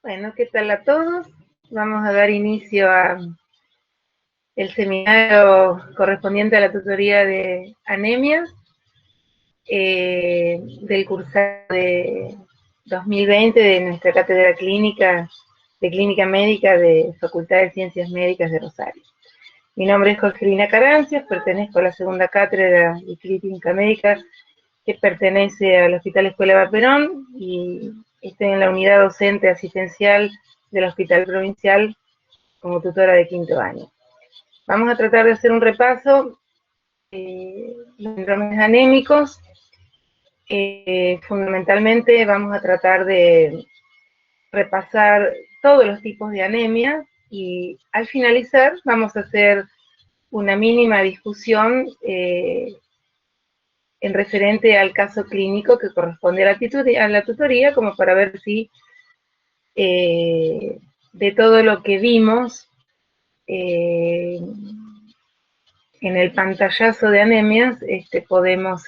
Bueno, ¿qué tal a todos? Vamos a dar inicio a el seminario correspondiente a la tutoría de anemia del cursado de 2020 de nuestra cátedra clínica de Clínica Médica de Facultad de Ciencias Médicas de Rosario. Mi nombre es Jorgelina Carancios, pertenezco a la segunda cátedra de Clínica Médica que pertenece al Hospital Escuela Barberón y estoy en la unidad docente asistencial del Hospital Provincial como tutora de quinto año. Vamos a tratar de hacer un repaso de los síndromes anémicos. Fundamentalmente vamos a tratar de repasar todos los tipos de anemia y al finalizar vamos a hacer una mínima discusión en referente al caso clínico que corresponde a la tutoría, como para ver si de todo lo que vimos en el pantallazo de anemias podemos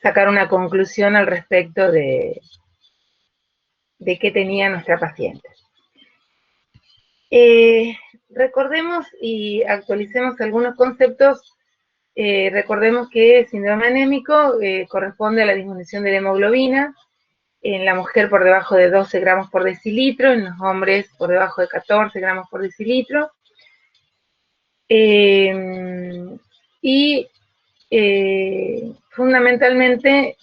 sacar una conclusión al respecto de qué tenía nuestra paciente. Recordemos y actualicemos algunos conceptos. Recordemos que el síndrome anémico corresponde a la disminución de la hemoglobina en la mujer por debajo de 12 gramos por decilitro, en los hombres por debajo de 14 gramos por decilitro. Y fundamentalmente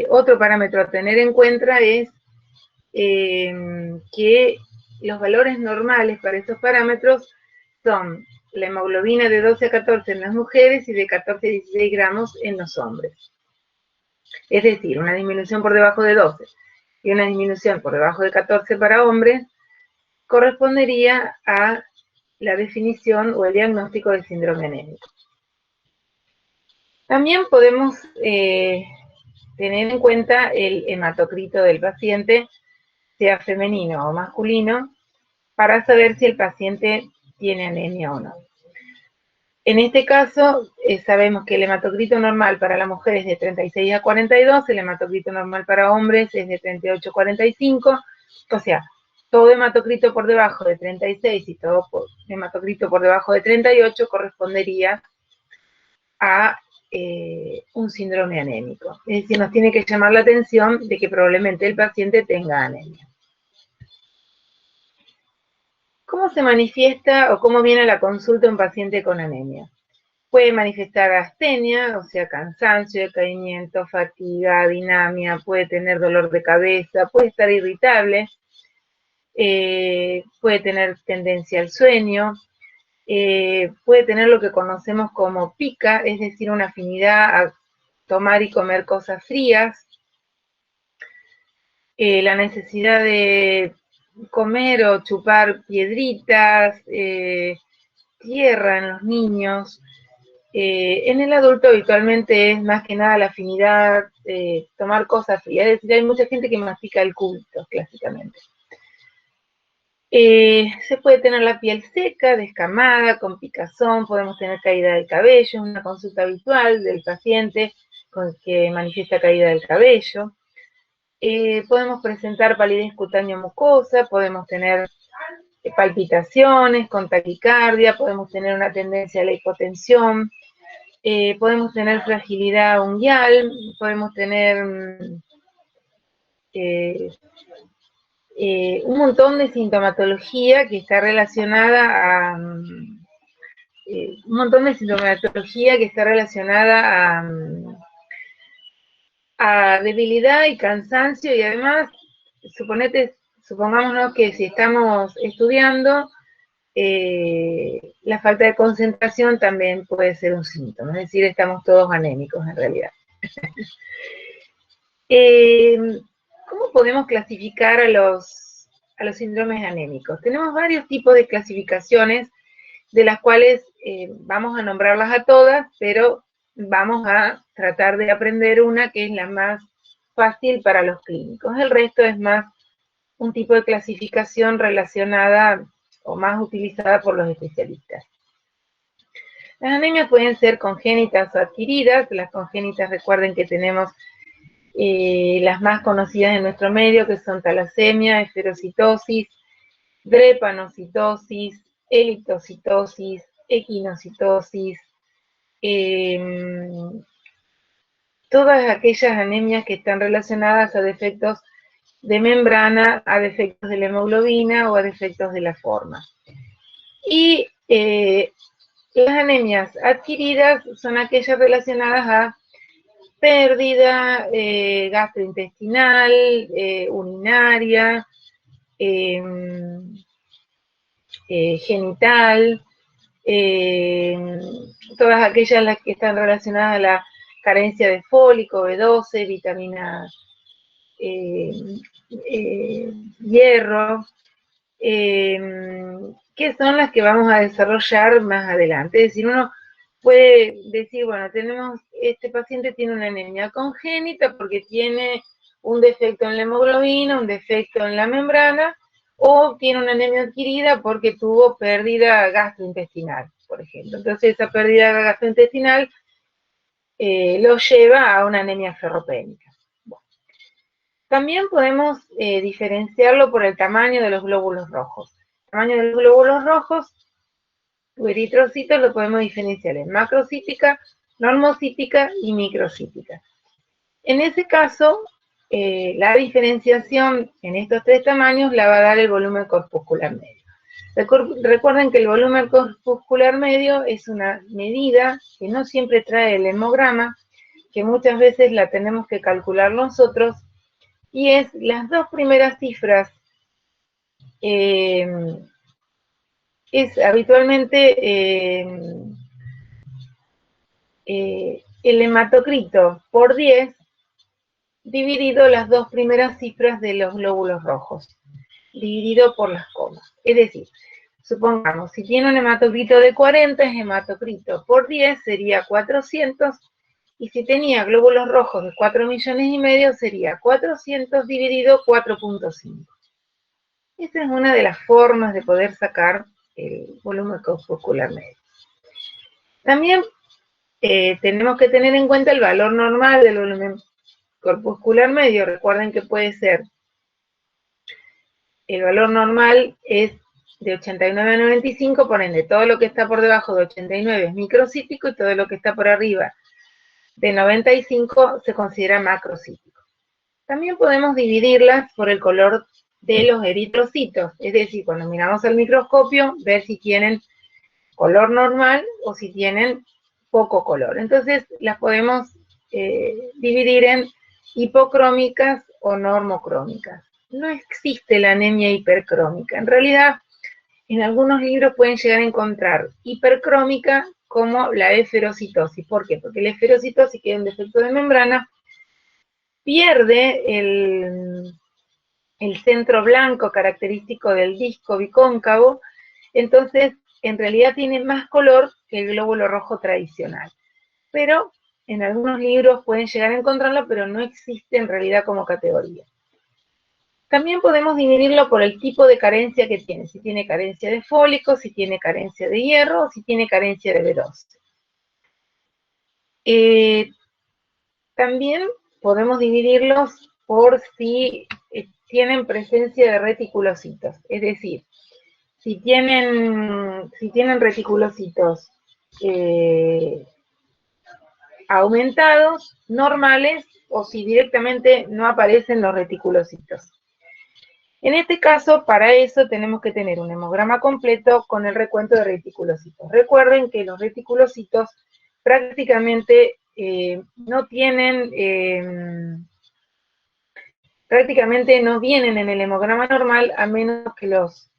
otro parámetro a tener en cuenta es que los valores normales para estos parámetros son la hemoglobina de 12 a 14 en las mujeres y de 14 a 16 gramos en los hombres. Es decir, una disminución por debajo de 12 y una disminución por debajo de 14 para hombres correspondería a la definición o el diagnóstico del síndrome anémico. También podemos tener en cuenta el hematocrito del paciente, sea femenino o masculino, para saber si el paciente tiene anemia o no. En este caso, sabemos que el hematocrito normal para la mujer es de 36 a 42, el hematocrito normal para hombres es de 38 a 45, o sea, todo hematocrito por debajo de 36 y todo hematocrito por debajo de 38 correspondería a un síndrome anémico. Es decir, nos tiene que llamar la atención de que probablemente el paciente tenga anemia. ¿Cómo se manifiesta o cómo viene la consulta un paciente con anemia? Puede manifestar astenia, o sea, cansancio, decaimiento, fatiga, dinamia, puede tener dolor de cabeza, puede estar irritable, puede tener tendencia al sueño, puede tener lo que conocemos como pica, es decir, una afinidad a tomar y comer cosas frías, la necesidad de comer o chupar piedritas, tierra en los niños. En el adulto habitualmente es más que nada la afinidad, tomar cosas frías, es decir, hay mucha gente que mastica el cúbito, clásicamente. Se puede tener la piel seca, descamada, con picazón, podemos tener caída del cabello, es una consulta habitual del paciente con que manifiesta caída del cabello. Podemos presentar palidez cutánea mucosa, podemos tener palpitaciones con taquicardia, podemos tener una tendencia a la hipotensión, podemos tener fragilidad unguial, podemos tener un montón de sintomatología que está relacionada a a debilidad y cansancio, y además supongámonos que si estamos estudiando, la falta de concentración también puede ser un síntoma, es decir, estamos todos anémicos en realidad. ¿Cómo podemos clasificar a los síndromes anémicos? Tenemos varios tipos de clasificaciones, de las cuales vamos a nombrarlas a todas, pero vamos a tratar de aprender una que es la más fácil para los clínicos. El resto es más un tipo de clasificación relacionada o más utilizada por los especialistas. Las anemias pueden ser congénitas o adquiridas. Las congénitas, recuerden que tenemos las más conocidas en nuestro medio, que son talasemia, esferocitosis, drepanocitosis, eritocitosis, equinocitosis, todas aquellas anemias que están relacionadas a defectos de membrana, a defectos de la hemoglobina o a defectos de la forma. Y las anemias adquiridas son aquellas relacionadas a pérdida gastrointestinal, urinaria, genital, todas aquellas las que están relacionadas a la carencia de fólico, B12, vitamina hierro, que son las que vamos a desarrollar más adelante. Es decir, uno puede decir, bueno, este paciente tiene una anemia congénita porque tiene un defecto en la hemoglobina, un defecto en la membrana, o tiene una anemia adquirida porque tuvo pérdida gastrointestinal, por ejemplo. Entonces esa pérdida gastrointestinal lo lleva a una anemia ferropénica. Bueno. También podemos diferenciarlo por el tamaño de los glóbulos rojos. El tamaño de los glóbulos rojos o eritrocitos lo podemos diferenciar en macrocítica, normocítica y microcítica. En ese caso, la diferenciación en estos tres tamaños la va a dar el volumen corpuscular medio. Recuerden que el volumen corpuscular medio es una medida que no siempre trae el hemograma, que muchas veces la tenemos que calcular nosotros, y es las dos primeras cifras. Es habitualmente el hematocrito por 10 dividido las dos primeras cifras de los glóbulos rojos, dividido por las comas. Es decir, supongamos, si tiene un hematocrito de 40, es hematocrito por 10 sería 400, y si tenía glóbulos rojos de 4,5 millones sería 400 dividido 4,5. Esa es una de las formas de poder sacar el volumen corpuscular medio. También tenemos que tener en cuenta el valor normal del volumen corpuscular medio. Recuerden que puede ser, el valor normal es de 89 a 95, por ende todo lo que está por debajo de 89 es microcítico y todo lo que está por arriba de 95 se considera macrocítico. También podemos dividirlas por el color de los eritrocitos, es decir, cuando miramos al microscopio, ver si tienen color normal o si tienen poco color. Entonces las podemos dividir en hipocrómicas o normocrómicas. No existe la anemia hipercrómica. En realidad, en algunos libros pueden llegar a encontrar hipercrómica como la esferocitosis. ¿Por qué? Porque la esferocitosis, que es un defecto de membrana, pierde el centro blanco característico del disco bicóncavo, entonces en realidad tiene más color que el glóbulo rojo tradicional. Pero en algunos libros pueden llegar a encontrarlo, pero no existe en realidad como categoría. También podemos dividirlo por el tipo de carencia que tiene, si tiene carencia de fólico, si tiene carencia de hierro, o si tiene carencia de B12. También podemos dividirlos por si tienen presencia de reticulocitos, es decir, si tienen reticulocitos aumentados, normales, o si directamente no aparecen los reticulocitos. En este caso, para eso tenemos que tener un hemograma completo con el recuento de reticulocitos. Recuerden que los reticulocitos prácticamente no tienen, prácticamente no vienen en el hemograma normal a menos que los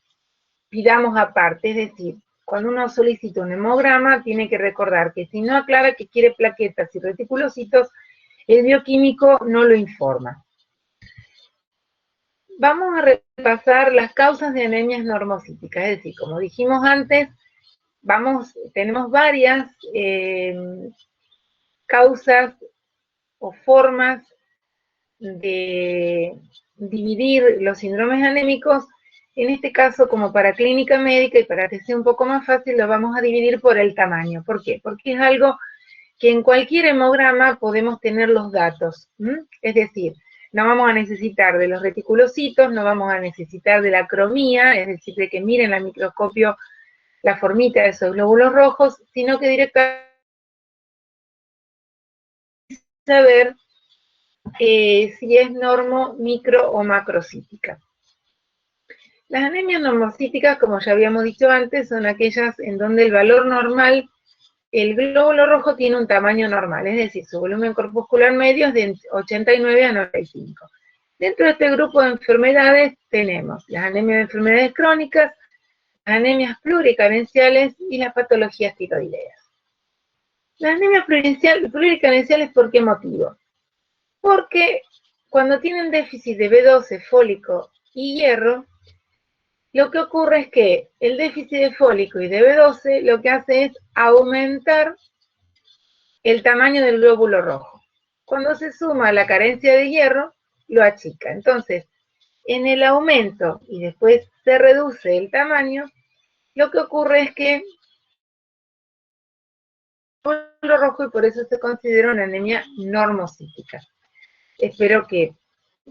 pidamos aparte. Es decir, cuando uno solicita un hemograma, tiene que recordar que si no aclara que quiere plaquetas y reticulocitos, el bioquímico no lo informa. Vamos a repasar las causas de anemias normocíticas, es decir, como dijimos antes, tenemos varias causas o formas de dividir los síndromes anémicos. En este caso, como para clínica médica y para que sea un poco más fácil, lo vamos a dividir por el tamaño. ¿Por qué? Porque es algo que en cualquier hemograma podemos tener los datos. Es decir, no vamos a necesitar de los reticulocitos, no vamos a necesitar de la cromía, es decir, de que miren al microscopio la formita de esos glóbulos rojos, sino que directamente saber si es normo, micro o macrocítica. Las anemias normocíticas, como ya habíamos dicho antes, son aquellas en donde el valor normal, el glóbulo rojo tiene un tamaño normal, es decir, su volumen corpuscular medio es de 89 a 95. Dentro de este grupo de enfermedades tenemos las anemias de enfermedades crónicas, las anemias pluricarenciales y las patologías tiroideas. Las anemias pluricarenciales, ¿por qué motivo? Porque cuando tienen déficit de B12, fólico y hierro, lo que ocurre es que el déficit de fólico y de B12 lo que hace es aumentar el tamaño del glóbulo rojo. Cuando se suma la carencia de hierro, lo achica. Entonces, en el aumento y después se reduce el tamaño, lo que ocurre es que el glóbulo rojo, y por eso se considera una anemia normocítica. Espero que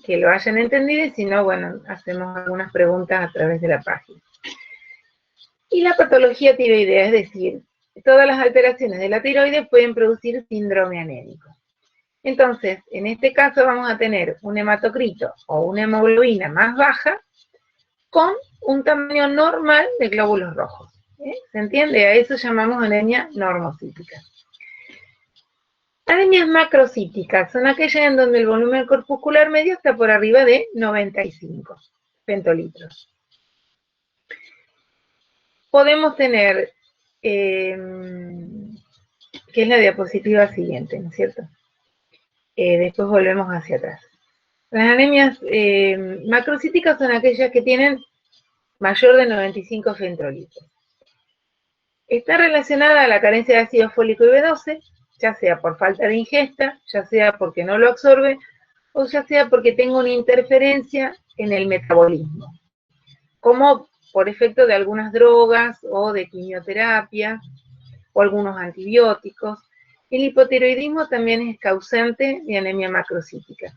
lo hayan entendido, y si no, bueno, hacemos algunas preguntas a través de la página. Y la patología tiroidea, es decir, todas las alteraciones de la tiroides pueden producir síndrome anémico. Entonces, en este caso vamos a tener un hematocrito o una hemoglobina más baja con un tamaño normal de glóbulos rojos. ¿Se entiende? A eso llamamos anemia normocítica. Anemias macrocíticas son aquellas en donde el volumen corpuscular medio está por arriba de 95 pentolitros. Podemos tener, que es la diapositiva siguiente, ¿no es cierto? Después volvemos hacia atrás. Las anemias macrocíticas son aquellas que tienen mayor de 95 fentolitros. Está relacionada a la carencia de ácido fólico y B12, ya sea por falta de ingesta, ya sea porque no lo absorbe, o ya sea porque tenga una interferencia en el metabolismo, como por efecto de algunas drogas o de quimioterapia o algunos antibióticos. El hipotiroidismo también es causante de anemia macrocítica,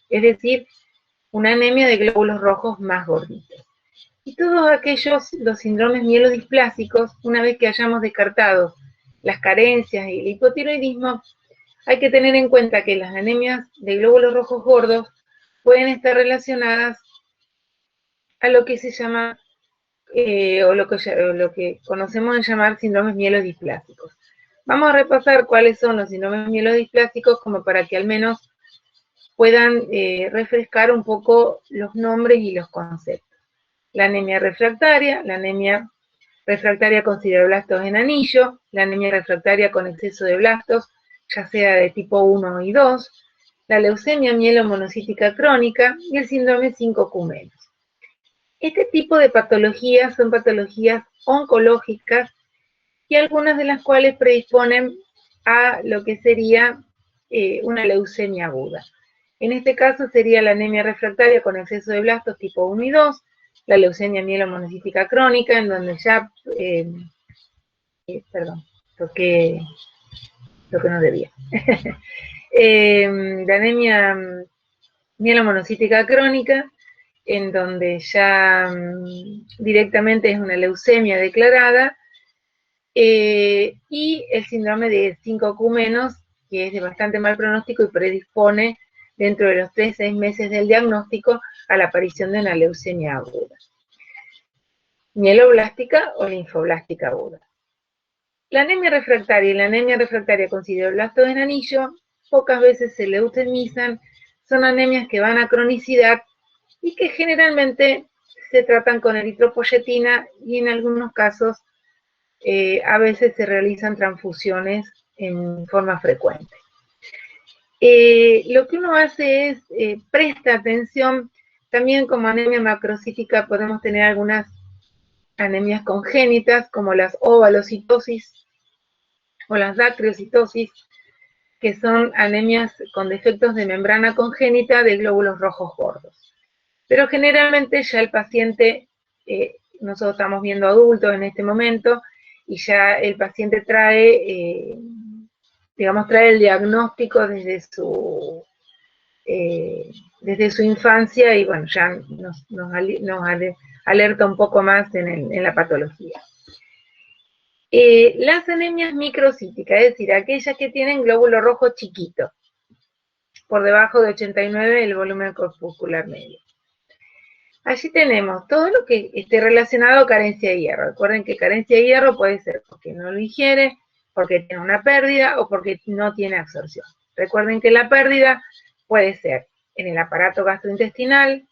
es decir, una anemia de glóbulos rojos más gorditos. Y todos aquellos, los síndromes mielodisplásicos, una vez que hayamos descartado las carencias y el hipotiroidismo, hay que tener en cuenta que las anemias de glóbulos rojos gordos pueden estar relacionadas a lo que se llama, o lo que conocemos en llamar síndromes mielodisplásicos. Vamos a repasar cuáles son los síndromes mielodisplásicos como para que al menos puedan refrescar un poco los nombres y los conceptos. La anemia refractaria con sideroblastos en anillo, la anemia refractaria con exceso de blastos, ya sea de tipo 1 y 2, la leucemia mielomonocítica crónica y el síndrome 5Q-. Este tipo de patologías son patologías oncológicas y algunas de las cuales predisponen a lo que sería una leucemia aguda. En este caso sería la anemia refractaria con exceso de blastos tipo 1 y 2, la leucemia mielomonocítica crónica, en donde ya, toqué lo que no debía. La anemia mielomonocítica crónica, en donde ya directamente es una leucemia declarada, y el síndrome de 5Q-, que es de bastante mal pronóstico y predispone dentro de los 3-6 meses del diagnóstico a la aparición de una leucemia aguda. Mieloblástica o linfoblástica aguda. La anemia refractaria y la anemia refractaria con sideroblastos en anillo pocas veces se leucemizan, son anemias que van a cronicidad y que generalmente se tratan con eritropoyetina y en algunos casos a veces se realizan transfusiones en forma frecuente. Lo que uno hace es presta atención, también como anemia macrocítica podemos tener algunas anemias congénitas como las ovalocitosis o las dacriocitosis, que son anemias con defectos de membrana congénita de glóbulos rojos gordos. Pero generalmente ya el paciente, nosotros estamos viendo adultos en este momento, y ya el paciente trae digamos, trae el diagnóstico desde su infancia y bueno, ya nos alerta un poco más en la patología. Las anemias microcíticas, es decir, aquellas que tienen glóbulo rojo chiquito, por debajo de 89 el volumen corpuscular medio. Allí tenemos todo lo que esté relacionado a carencia de hierro. Recuerden que carencia de hierro puede ser porque no lo ingiere, porque tiene una pérdida o porque no tiene absorción. Recuerden que la pérdida puede ser en el aparato gastrointestinal,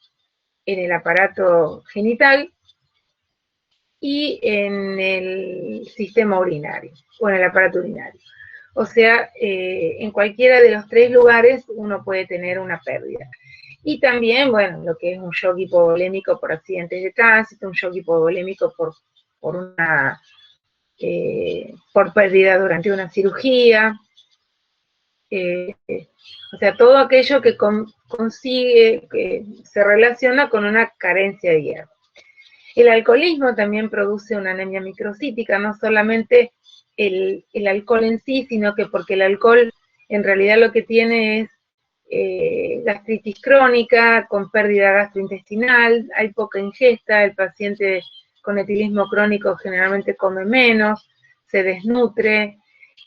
en el aparato genital y en el sistema urinario o en el aparato urinario. O sea, en cualquiera de los tres lugares uno puede tener una pérdida. Y también, bueno, lo que es un shock hipovolémico por accidentes de tránsito, un shock hipovolémico por pérdida durante una cirugía, o sea, todo aquello que consigue, que se relaciona con una carencia de hierro. El alcoholismo también produce una anemia microcítica, no solamente el alcohol en sí, sino que porque el alcohol en realidad lo que tiene es gastritis crónica con pérdida gastrointestinal, hay poca ingesta, el paciente con etilismo crónico generalmente come menos, se desnutre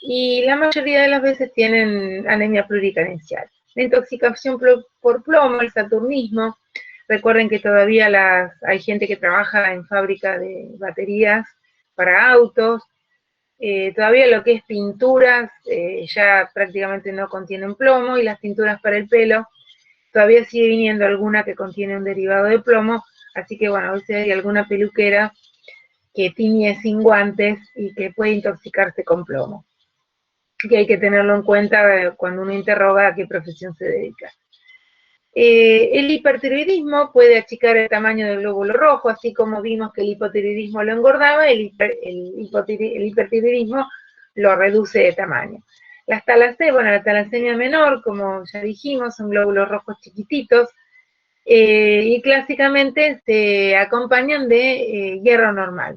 y la mayoría de las veces tienen anemia pluricarencial. La intoxicación por plomo, el saturnismo, recuerden que todavía hay gente que trabaja en fábrica de baterías para autos, todavía lo que es pinturas ya prácticamente no contienen plomo y las pinturas para el pelo todavía sigue viniendo alguna que contiene un derivado de plomo, así que bueno, a veces hay alguna peluquera que tiñe sin guantes y que puede intoxicarse con plomo, que hay que tenerlo en cuenta cuando uno interroga a qué profesión se dedica. El hipertiroidismo puede achicar el tamaño del glóbulo rojo, así como vimos que el hipotiroidismo lo engordaba, el hipertiroidismo lo reduce de tamaño. La talasemia menor, como ya dijimos, son glóbulos rojos chiquititos y clásicamente se acompañan de hierro normal,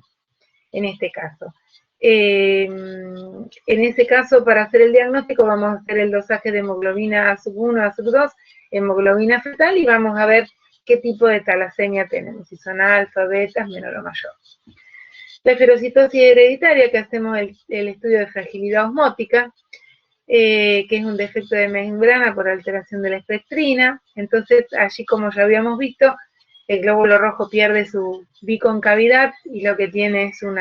en este caso. En ese caso, para hacer el diagnóstico, vamos a hacer el dosaje de hemoglobina A1, A2, hemoglobina fetal, y vamos a ver qué tipo de talasemia tenemos, si son alfa, betas, menor o mayor. La ferocitosis hereditaria, que hacemos el estudio de fragilidad osmótica, que es un defecto de membrana por alteración de la espectrina. Entonces, allí, como ya habíamos visto, el glóbulo rojo pierde su biconcavidad y lo que tiene es un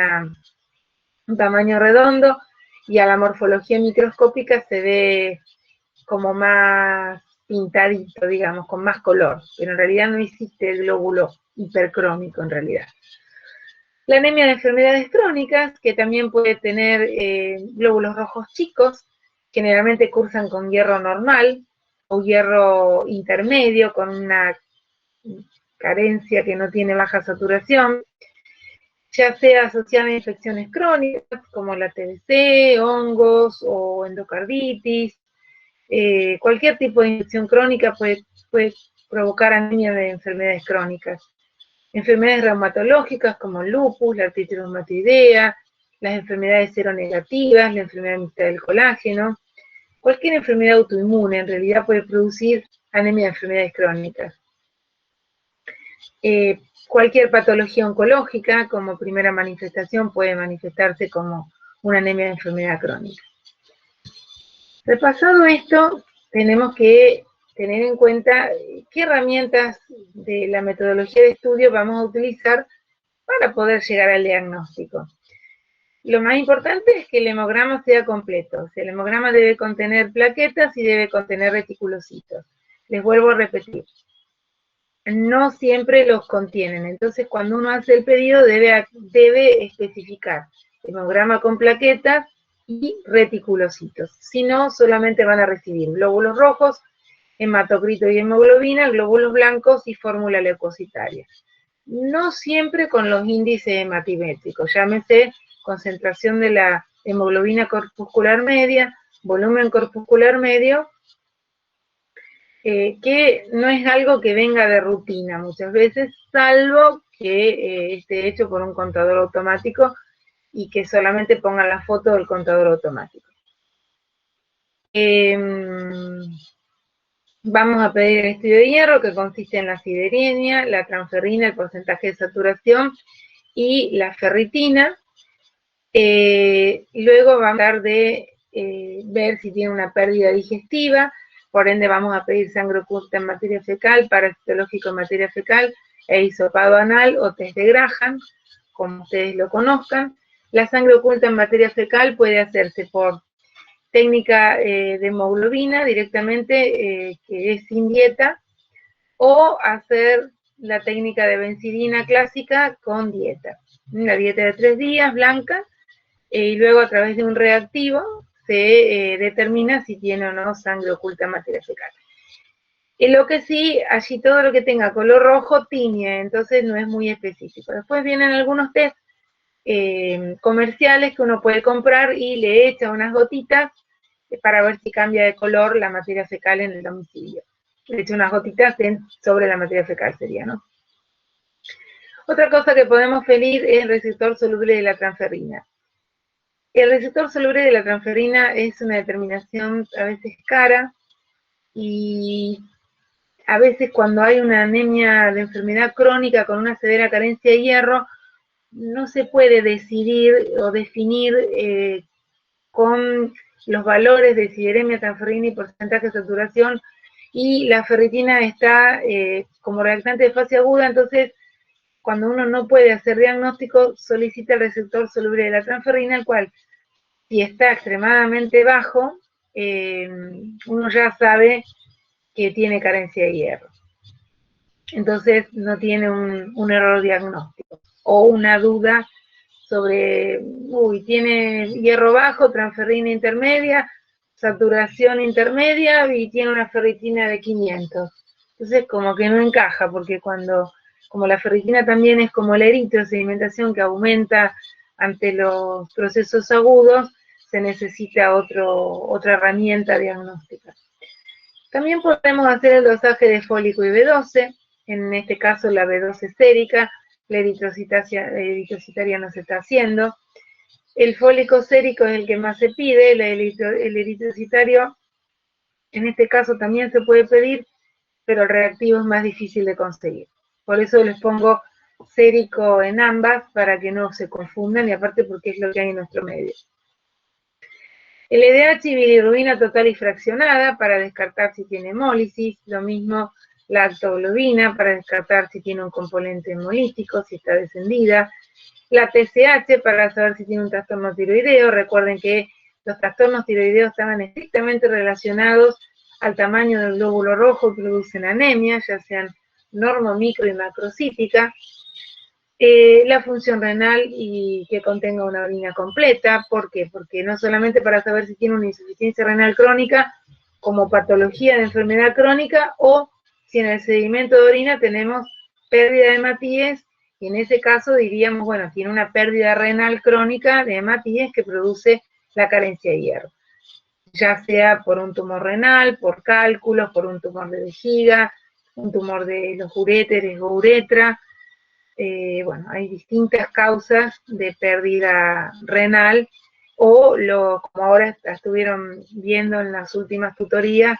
tamaño redondo, y a la morfología microscópica se ve como más pintadito, digamos, con más color, pero en realidad no existe el glóbulo hipercrómico en realidad. La anemia de enfermedades crónicas, que también puede tener glóbulos rojos chicos, generalmente cursan con hierro normal o hierro intermedio, con una carencia que no tiene baja saturación, ya sea asociada a infecciones crónicas como la TBC, hongos o endocarditis. Cualquier tipo de infección crónica puede provocar anemia de enfermedades crónicas. Enfermedades reumatológicas como el lupus, la artritis reumatoidea, las enfermedades seronegativas, la enfermedad mixta del colágeno. Cualquier enfermedad autoinmune en realidad puede producir anemia de enfermedades crónicas. Cualquier patología oncológica como primera manifestación puede manifestarse como una anemia de enfermedad crónica. Repasado esto, tenemos que tener en cuenta qué herramientas de la metodología de estudio vamos a utilizar para poder llegar al diagnóstico. Lo más importante es que el hemograma sea completo. O sea, el hemograma debe contener plaquetas y debe contener reticulocitos. Les vuelvo a repetir, no siempre los contienen. Entonces, cuando uno hace el pedido, debe especificar hemograma con plaquetas y reticulocitos. Si no, solamente van a recibir glóbulos rojos, hematocrito y hemoglobina, glóbulos blancos y fórmula leucocitaria. No siempre con los índices hematimétricos, llámese concentración de la hemoglobina corpuscular media, volumen corpuscular medio, que no es algo que venga de rutina muchas veces, salvo que esté hecho por un contador automático y que solamente ponga la foto del contador automático. Vamos a pedir el estudio de hierro, que consiste en la sideremia, la transferrina, el porcentaje de saturación y la ferritina. Luego vamos a tratar de ver si tiene una pérdida digestiva, por ende vamos a pedir sangre oculta en materia fecal, parasitológico en materia fecal, e hisopado anal o test de Graham, como ustedes lo conozcan. La sangre oculta en materia fecal puede hacerse por técnica de hemoglobina directamente, que es sin dieta, o hacer la técnica de benzidina clásica con dieta. La dieta de 3 días, blanca, y luego a través de un reactivo se determina si tiene o no sangre oculta en materia fecal. Lo que sí, allí todo lo que tenga color rojo tiñe, entonces no es muy específico. Después vienen algunos test comerciales que uno puede comprar y le echa unas gotitas para ver si cambia de color la materia fecal en el domicilio. Le echa unas gotitas sobre la materia fecal sería, ¿no? Otra cosa que podemos pedir es el receptor soluble de la transferrina. El receptor soluble de la transferrina es una determinación a veces cara, y a veces cuando hay una anemia de enfermedad crónica con una severa carencia de hierro, no se puede decidir o definir con los valores de sideremia, transferrina y porcentaje de saturación, y la ferritina está como reactante de fase aguda, entonces cuando uno no puede hacer diagnóstico, solicita el receptor soluble de la transferrina, el cual, si está extremadamente bajo, uno ya sabe que tiene carencia de hierro. Entonces no tiene un error diagnóstico o una duda sobre, tiene hierro bajo, transferrina intermedia, saturación intermedia y tiene una ferritina de 500. Entonces como que no encaja, porque como la ferritina también es como la eritrosedimentación que aumenta ante los procesos agudos, se necesita otra herramienta diagnóstica. También podemos hacer el dosaje de fólico y B12, en este caso la B12 sérica, la eritrocitaria no se está haciendo. El fólico sérico es el que más se pide, el eritrocitario en este caso también se puede pedir, pero el reactivo es más difícil de conseguir. Por eso les pongo sérico en ambas, para que no se confundan, y aparte porque es lo que hay en nuestro medio. El LDH y bilirrubina total y fraccionada para descartar si tiene hemólisis, lo mismo la lactoglobina para descartar si tiene un componente hemolítico, si está descendida, la TSH para saber si tiene un trastorno tiroideo. Recuerden que los trastornos tiroideos estaban estrictamente relacionados al tamaño del glóbulo rojo, que producen anemia, ya sean normo, micro y macrocítica. La función renal y que contenga una orina completa. ¿Por qué? Porque no solamente para saber si tiene una insuficiencia renal crónica como patología de enfermedad crónica, o si en el sedimento de orina tenemos pérdida de hematíes, y en ese caso diríamos, bueno, tiene una pérdida renal crónica de hematíes que produce la carencia de hierro, ya sea por un tumor renal, por cálculos, por un tumor de vejiga, un tumor de los uréteres o uretra. Bueno, hay distintas causas de pérdida renal, o como ahora estuvieron viendo en las últimas tutorías,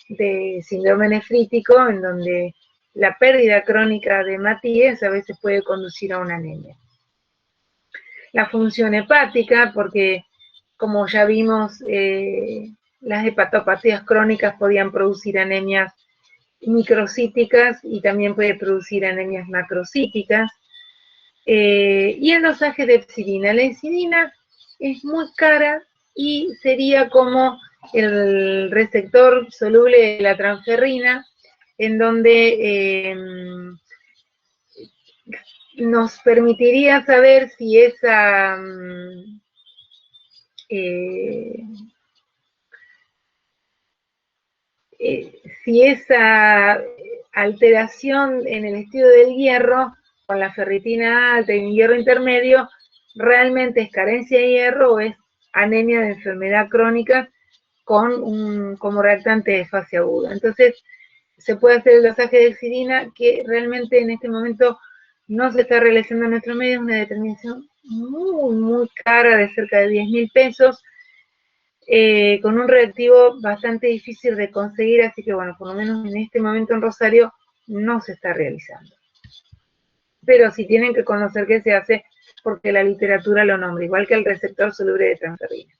de síndrome nefrítico, en donde la pérdida crónica de hematíes a veces puede conducir a una anemia. La función hepática, porque como ya vimos, las hepatopatías crónicas podían producir anemias microcíticas y también puede producir anemias macrocíticas. Y el dosaje de epsidina. La epsidina es muy cara y sería como el receptor soluble de la transferrina, en donde nos permitiría saber si esa alteración en el estudio del hierro con la ferritina alta y un hierro intermedio realmente es carencia de hierro o es anemia de enfermedad crónica como reactante de fase aguda. Entonces se puede hacer el dosaje de epsidina, que realmente en este momento no se está realizando en nuestro medio, es una determinación muy, muy cara, de cerca de 10.000 pesos, con un reactivo bastante difícil de conseguir, así que bueno, por lo menos en este momento en Rosario no se está realizando. Pero sí tienen que conocer qué se hace porque la literatura lo nombra, igual que el receptor soluble de transferrina.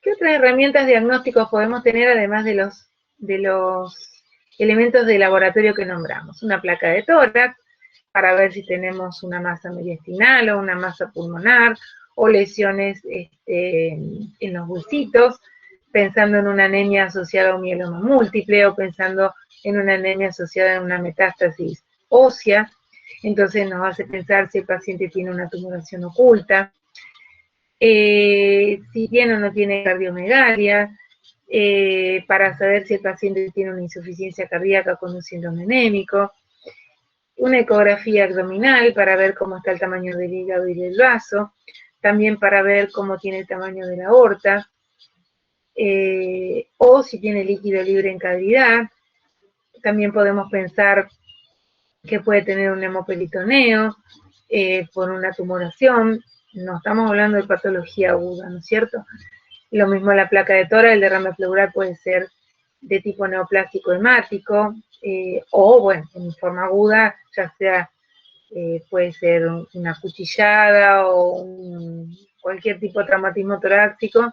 ¿Qué otras herramientas diagnósticos podemos tener además de los elementos de laboratorio que nombramos? Una placa de tórax para ver si tenemos una masa mediastinal o una masa pulmonar o lesiones en los huesitos, pensando en una anemia asociada a un mieloma múltiple o pensando en una anemia asociada a una metástasis ósea. Entonces nos hace pensar si el paciente tiene una tumoración oculta, si tiene o no tiene cardiomegalia, para saber si el paciente tiene una insuficiencia cardíaca con un síndrome anémico, una ecografía abdominal para ver cómo está el tamaño del hígado y del vaso, también para ver cómo tiene el tamaño de la aorta, o si tiene líquido libre en cavidad. También podemos pensar que puede tener un hemoperitoneo por una tumoración. No estamos hablando de patología aguda, ¿no es cierto? Lo mismo la placa de tórax, el derrame pleural puede ser de tipo neoplásico hemático, o bueno, en forma aguda, ya sea puede ser una cuchillada o cualquier tipo de traumatismo torácico.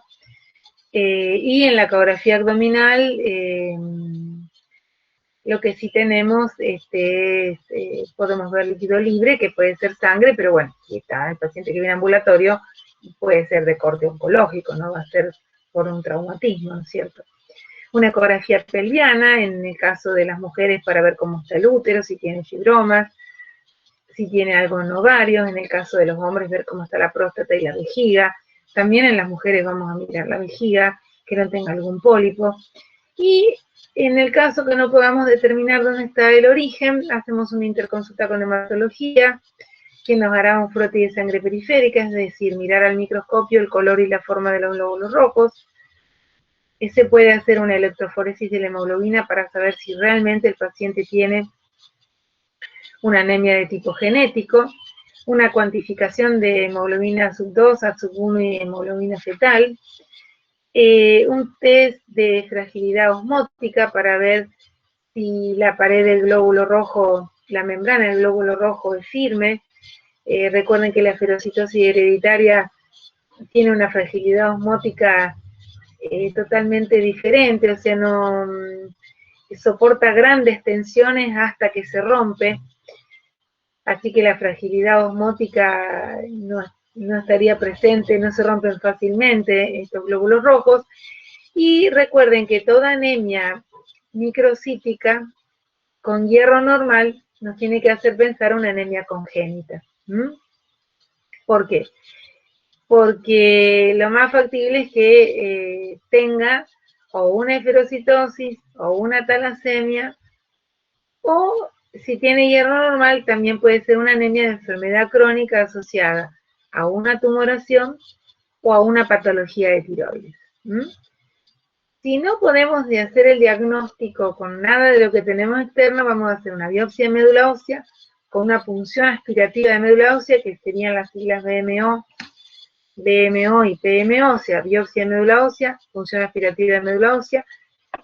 Y en la ecografía abdominal, lo que sí tenemos podemos ver líquido libre, que puede ser sangre, pero bueno, si está el paciente que viene ambulatorio, puede ser de corte oncológico, no va a ser por un traumatismo, ¿no es cierto? Una ecografía pelviana, en el caso de las mujeres, para ver cómo está el útero, si tiene fibromas, si tiene algo en ovarios, en el caso de los hombres, ver cómo está la próstata y la vejiga. También en las mujeres vamos a mirar la vejiga, que no tenga algún pólipo. Y en el caso que no podamos determinar dónde está el origen, hacemos una interconsulta con hematología, que nos hará un frote de sangre periférica, es decir, mirar al microscopio el color y la forma de los glóbulos rojos. Se puede hacer una electroforesis de la hemoglobina para saber si realmente el paciente tiene una anemia de tipo genético, una cuantificación de hemoglobina sub 2, sub 1 y hemoglobina fetal, un test de fragilidad osmótica para ver si la pared del glóbulo rojo, la membrana del glóbulo rojo es firme. Recuerden que la ferocitosis hereditaria tiene una fragilidad osmótica totalmente diferente, o sea, no soporta grandes tensiones hasta que se rompe, así que la fragilidad osmótica no estaría presente, no se rompen fácilmente estos glóbulos rojos. Y recuerden que toda anemia microcítica con hierro normal nos tiene que hacer pensar una anemia congénita. ¿Por qué? Porque lo más factible es que tenga o una eferocitosis o una talasemia, o si tiene hierro normal también puede ser una anemia de enfermedad crónica asociada a una tumoración o a una patología de tiroides. Si no podemos hacer el diagnóstico con nada de lo que tenemos externo, vamos a hacer una biopsia de médula ósea con una punción aspirativa de médula ósea, que serían las siglas BMO y PMO, o sea, biopsia de médula ósea, punción aspirativa de médula ósea,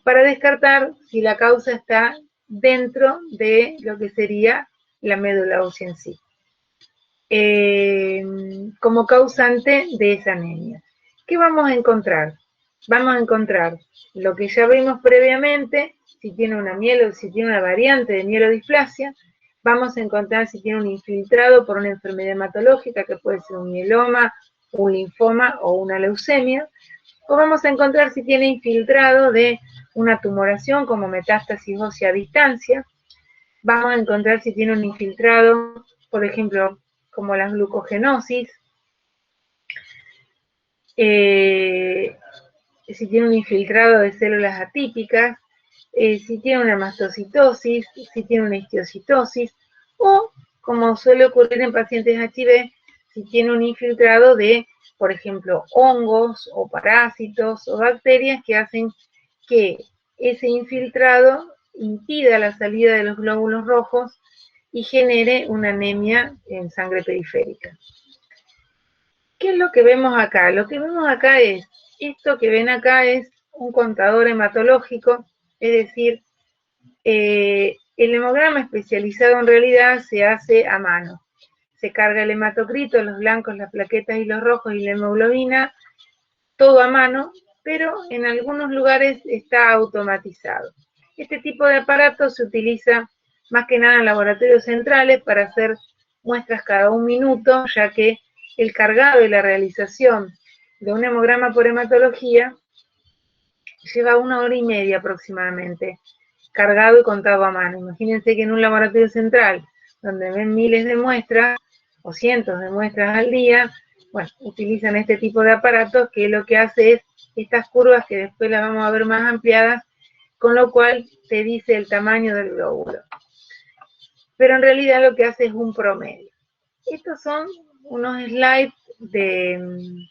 para descartar si la causa está dentro de lo que sería la médula ósea en sí, como causante de esa anemia. ¿Qué vamos a encontrar? Vamos a encontrar lo que ya vimos previamente, si tiene si tiene una variante de mielodisplasia, vamos a encontrar si tiene un infiltrado por una enfermedad hematológica, que puede ser un mieloma, un linfoma o una leucemia, o vamos a encontrar si tiene infiltrado de una tumoración como metástasis ósea a distancia, vamos a encontrar si tiene un infiltrado, por ejemplo, como la glucogenosis, si tiene un infiltrado de células atípicas, si tiene una mastocitosis, si tiene una histiocytosis, o, como suele ocurrir en pacientes HIV, si tiene un infiltrado de, por ejemplo, hongos o parásitos o bacterias que hacen que ese infiltrado impida la salida de los glóbulos rojos y genere una anemia en sangre periférica. ¿Qué es lo que vemos acá? Lo que vemos acá es esto que ven acá es un contador hematológico, es decir, el hemograma especializado en realidad se hace a mano. Se carga el hematocrito, los blancos, las plaquetas y los rojos y la hemoglobina, todo a mano, pero en algunos lugares está automatizado. Este tipo de aparato se utiliza más que nada en laboratorios centrales para hacer muestras cada un minuto, ya que el cargado y la realización de un hemograma por hematología lleva 1 hora y media aproximadamente, cargado y contado a mano. Imagínense que en un laboratorio central, donde ven miles de muestras o cientos de muestras al día, bueno, utilizan este tipo de aparatos que lo que hace es estas curvas que después las vamos a ver más ampliadas, con lo cual te dice el tamaño del glóbulo. Pero en realidad lo que hace es un promedio. Estos son unos slides de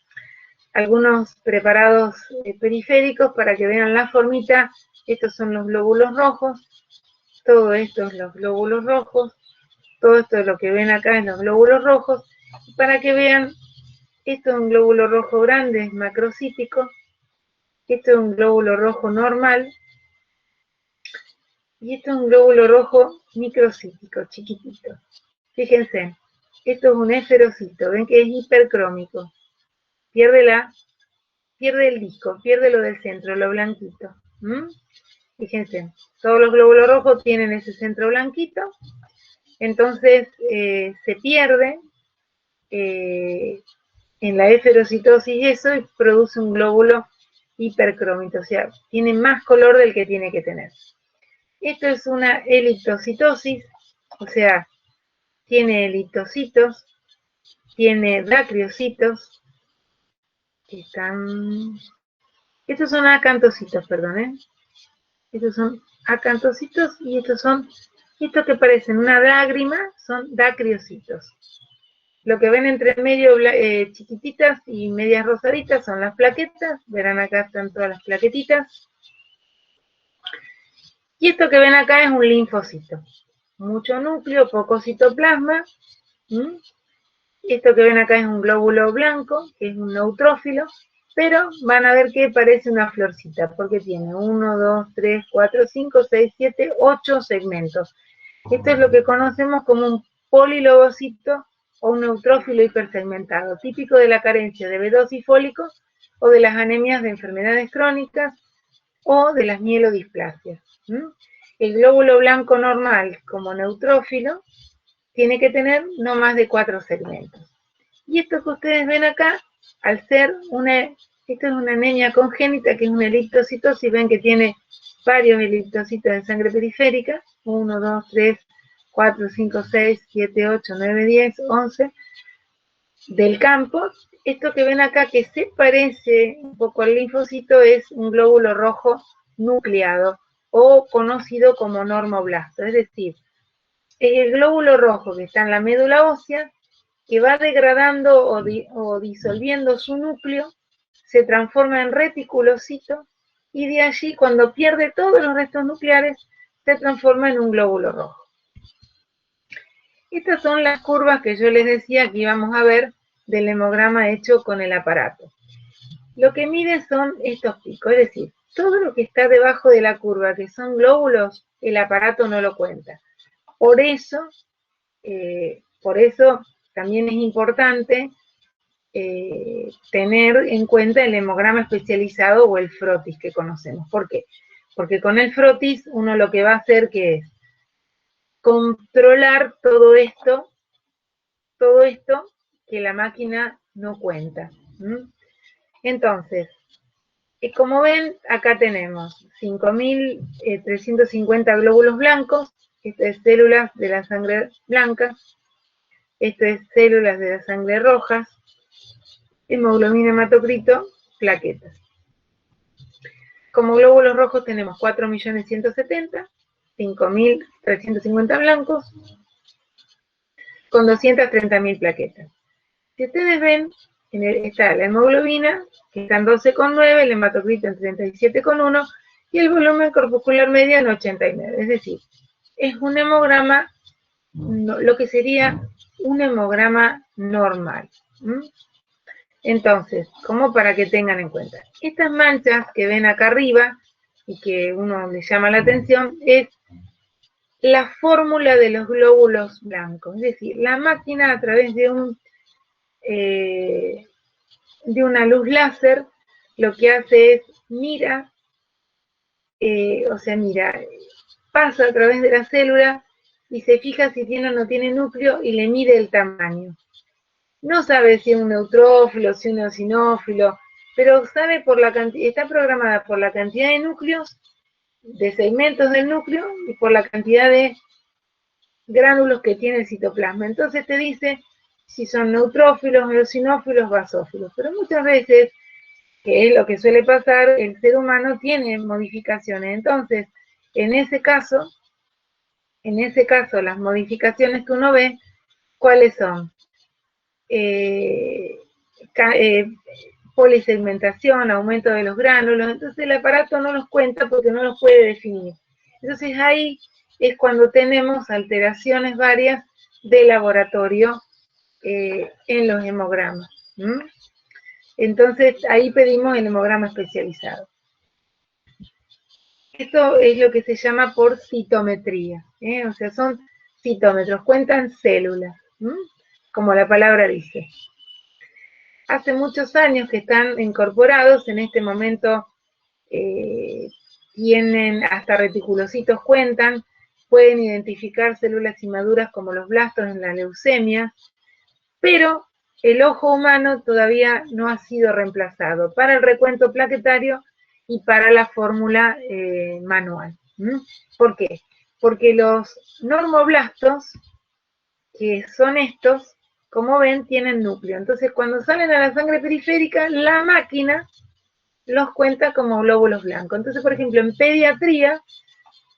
algunos preparados periféricos para que vean la formita. Estos son los glóbulos rojos, todo esto es los glóbulos rojos, todo esto es lo que ven acá en los glóbulos rojos, para que vean, esto es un glóbulo rojo grande, es macrocítico, esto es un glóbulo rojo normal, y esto es un glóbulo rojo microcítico, chiquitito. Fíjense, esto es un esferocito, ven que es hipercrómico, pierde el disco, pierde lo del centro, lo blanquito. Fíjense, todos los glóbulos rojos tienen ese centro blanquito, entonces se pierde en la esferocitosis y eso, y produce un glóbulo hipercrómico, o sea, tiene más color del que tiene que tener. Esto es una eliptocitosis, o sea, tiene eliptocitos, tiene dacriocitos, que están... Estos son acantocitos, perdón, estos son acantocitos y estos que parecen una lágrima, son dacriocitos. Lo que ven entre medio chiquititas y medias rosaditas son las plaquetas, verán acá están todas las plaquetitas. Y esto que ven acá es un linfocito, mucho núcleo, poco citoplasma. Esto que ven acá es un glóbulo blanco, que es un neutrófilo, pero van a ver que parece una florcita, porque tiene 1, 2, 3, 4, 5, 6, 7, 8 segmentos. Esto es lo que conocemos como un polilobocito o un neutrófilo hipersegmentado, típico de la carencia de B2 y fólico, o de las anemias de enfermedades crónicas, o de las mielodisplasias. El glóbulo blanco normal, como neutrófilo, tiene que tener no más de 4 segmentos. Y esto que ustedes ven acá, al ser esto es una anemia congénita, que es una eliptocitosis, ven que tiene varios eliptocitos en sangre periférica, 1, 2, 3, 4, 5, 6, 7, 8, 9, 10, 11, del campo. Esto que ven acá, que se parece un poco al linfocito, es un glóbulo rojo nucleado, o conocido como normoblasto, es decir, es el glóbulo rojo que está en la médula ósea, que va degradando o disolviendo su núcleo, se transforma en reticulocito, y de allí, cuando pierde todos los restos nucleares, se transforma en un glóbulo rojo. Estas son las curvas que yo les decía que íbamos a ver del hemograma hecho con el aparato. Lo que mide son estos picos, es decir, todo lo que está debajo de la curva, que son glóbulos, el aparato no lo cuenta. Por eso también es importante tener en cuenta el hemograma especializado o el frotis que conocemos. ¿Por qué? Porque con el frotis uno lo que va a hacer que es controlar todo esto que la máquina no cuenta. Entonces, como ven, acá tenemos 5.350 glóbulos blancos, esto es células de la sangre blanca, esto es células de la sangre rojas, hemoglobina, hematocrito, plaquetas. Como glóbulos rojos tenemos 4.170.000, 5.350 blancos, con 230.000 plaquetas. Si ustedes ven, está la hemoglobina, que está en 12,9, el hematocrito en 37,1, y el volumen corpuscular medio en 89. Es decir, es un hemograma, lo que sería un hemograma normal. Entonces, como para que tengan en cuenta, estas manchas que ven acá arriba y que uno le llama la atención es la fórmula de los glóbulos blancos, es decir, la máquina a través de una luz láser lo que hace es mira, pasa a través de la célula y se fija si tiene o no tiene núcleo y le mide el tamaño. No sabe si es un neutrófilo, si es un eosinófilo, pero sabe por la cantidad, está programada por la cantidad de núcleos, de segmentos del núcleo y por la cantidad de gránulos que tiene el citoplasma. Entonces te dice si son neutrófilos, eosinófilos, basófilos. Pero muchas veces, que es lo que suele pasar, el ser humano tiene modificaciones. Entonces, en ese caso, las modificaciones que uno ve, ¿cuáles son? Polisegmentación, aumento de los gránulos, entonces el aparato no los cuenta porque no los puede definir. Entonces ahí es cuando tenemos alteraciones varias de laboratorio en los hemogramas. Entonces ahí pedimos el hemograma especializado. Esto es lo que se llama por citometría, o sea, son citómetros, cuentan células, como la palabra dice. Hace muchos años que están incorporados, en este momento tienen hasta reticulocitos, cuentan, pueden identificar células inmaduras como los blastos en la leucemia, pero el ojo humano todavía no ha sido reemplazado para el recuento plaquetario y para la fórmula manual. ¿Por qué? Porque los normoblastos, que son estos, como ven, tienen núcleo. Entonces, cuando salen a la sangre periférica, la máquina los cuenta como glóbulos blancos. Entonces, por ejemplo, en pediatría,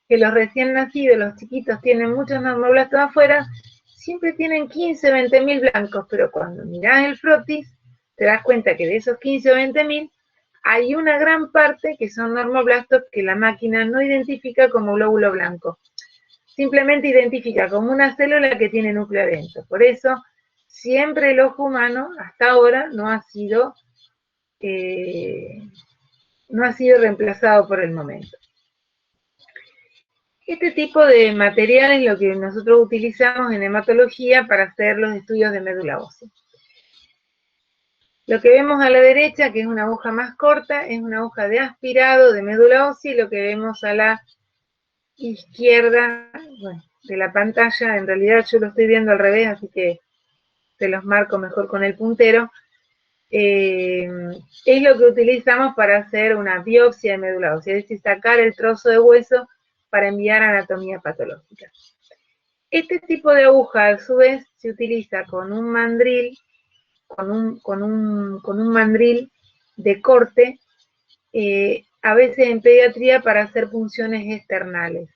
que los recién nacidos, los chiquitos, tienen muchos normoblastos afuera, siempre tienen 15 o 20 mil blancos, pero cuando mirás el frotis, te das cuenta que de esos 15 o 20 mil, hay una gran parte que son normoblastos que la máquina no identifica como glóbulo blanco. Simplemente identifica como una célula que tiene núcleo adentro. Por eso, siempre el ojo humano, hasta ahora, no ha sido reemplazado por el momento. Este tipo de material es lo que nosotros utilizamos en hematología para hacer los estudios de médula ósea. Lo que vemos a la derecha, que es una aguja más corta, es una aguja de aspirado de médula ósea, y lo que vemos a la izquierda, bueno, de la pantalla, en realidad yo lo estoy viendo al revés, así que se los marco mejor con el puntero, es lo que utilizamos para hacer una biopsia de médula ósea, es decir, sacar el trozo de hueso para enviar a anatomía patológica. Este tipo de aguja, a su vez, se utiliza con un mandril, con un mandril de corte, a veces en pediatría para hacer punciones externales.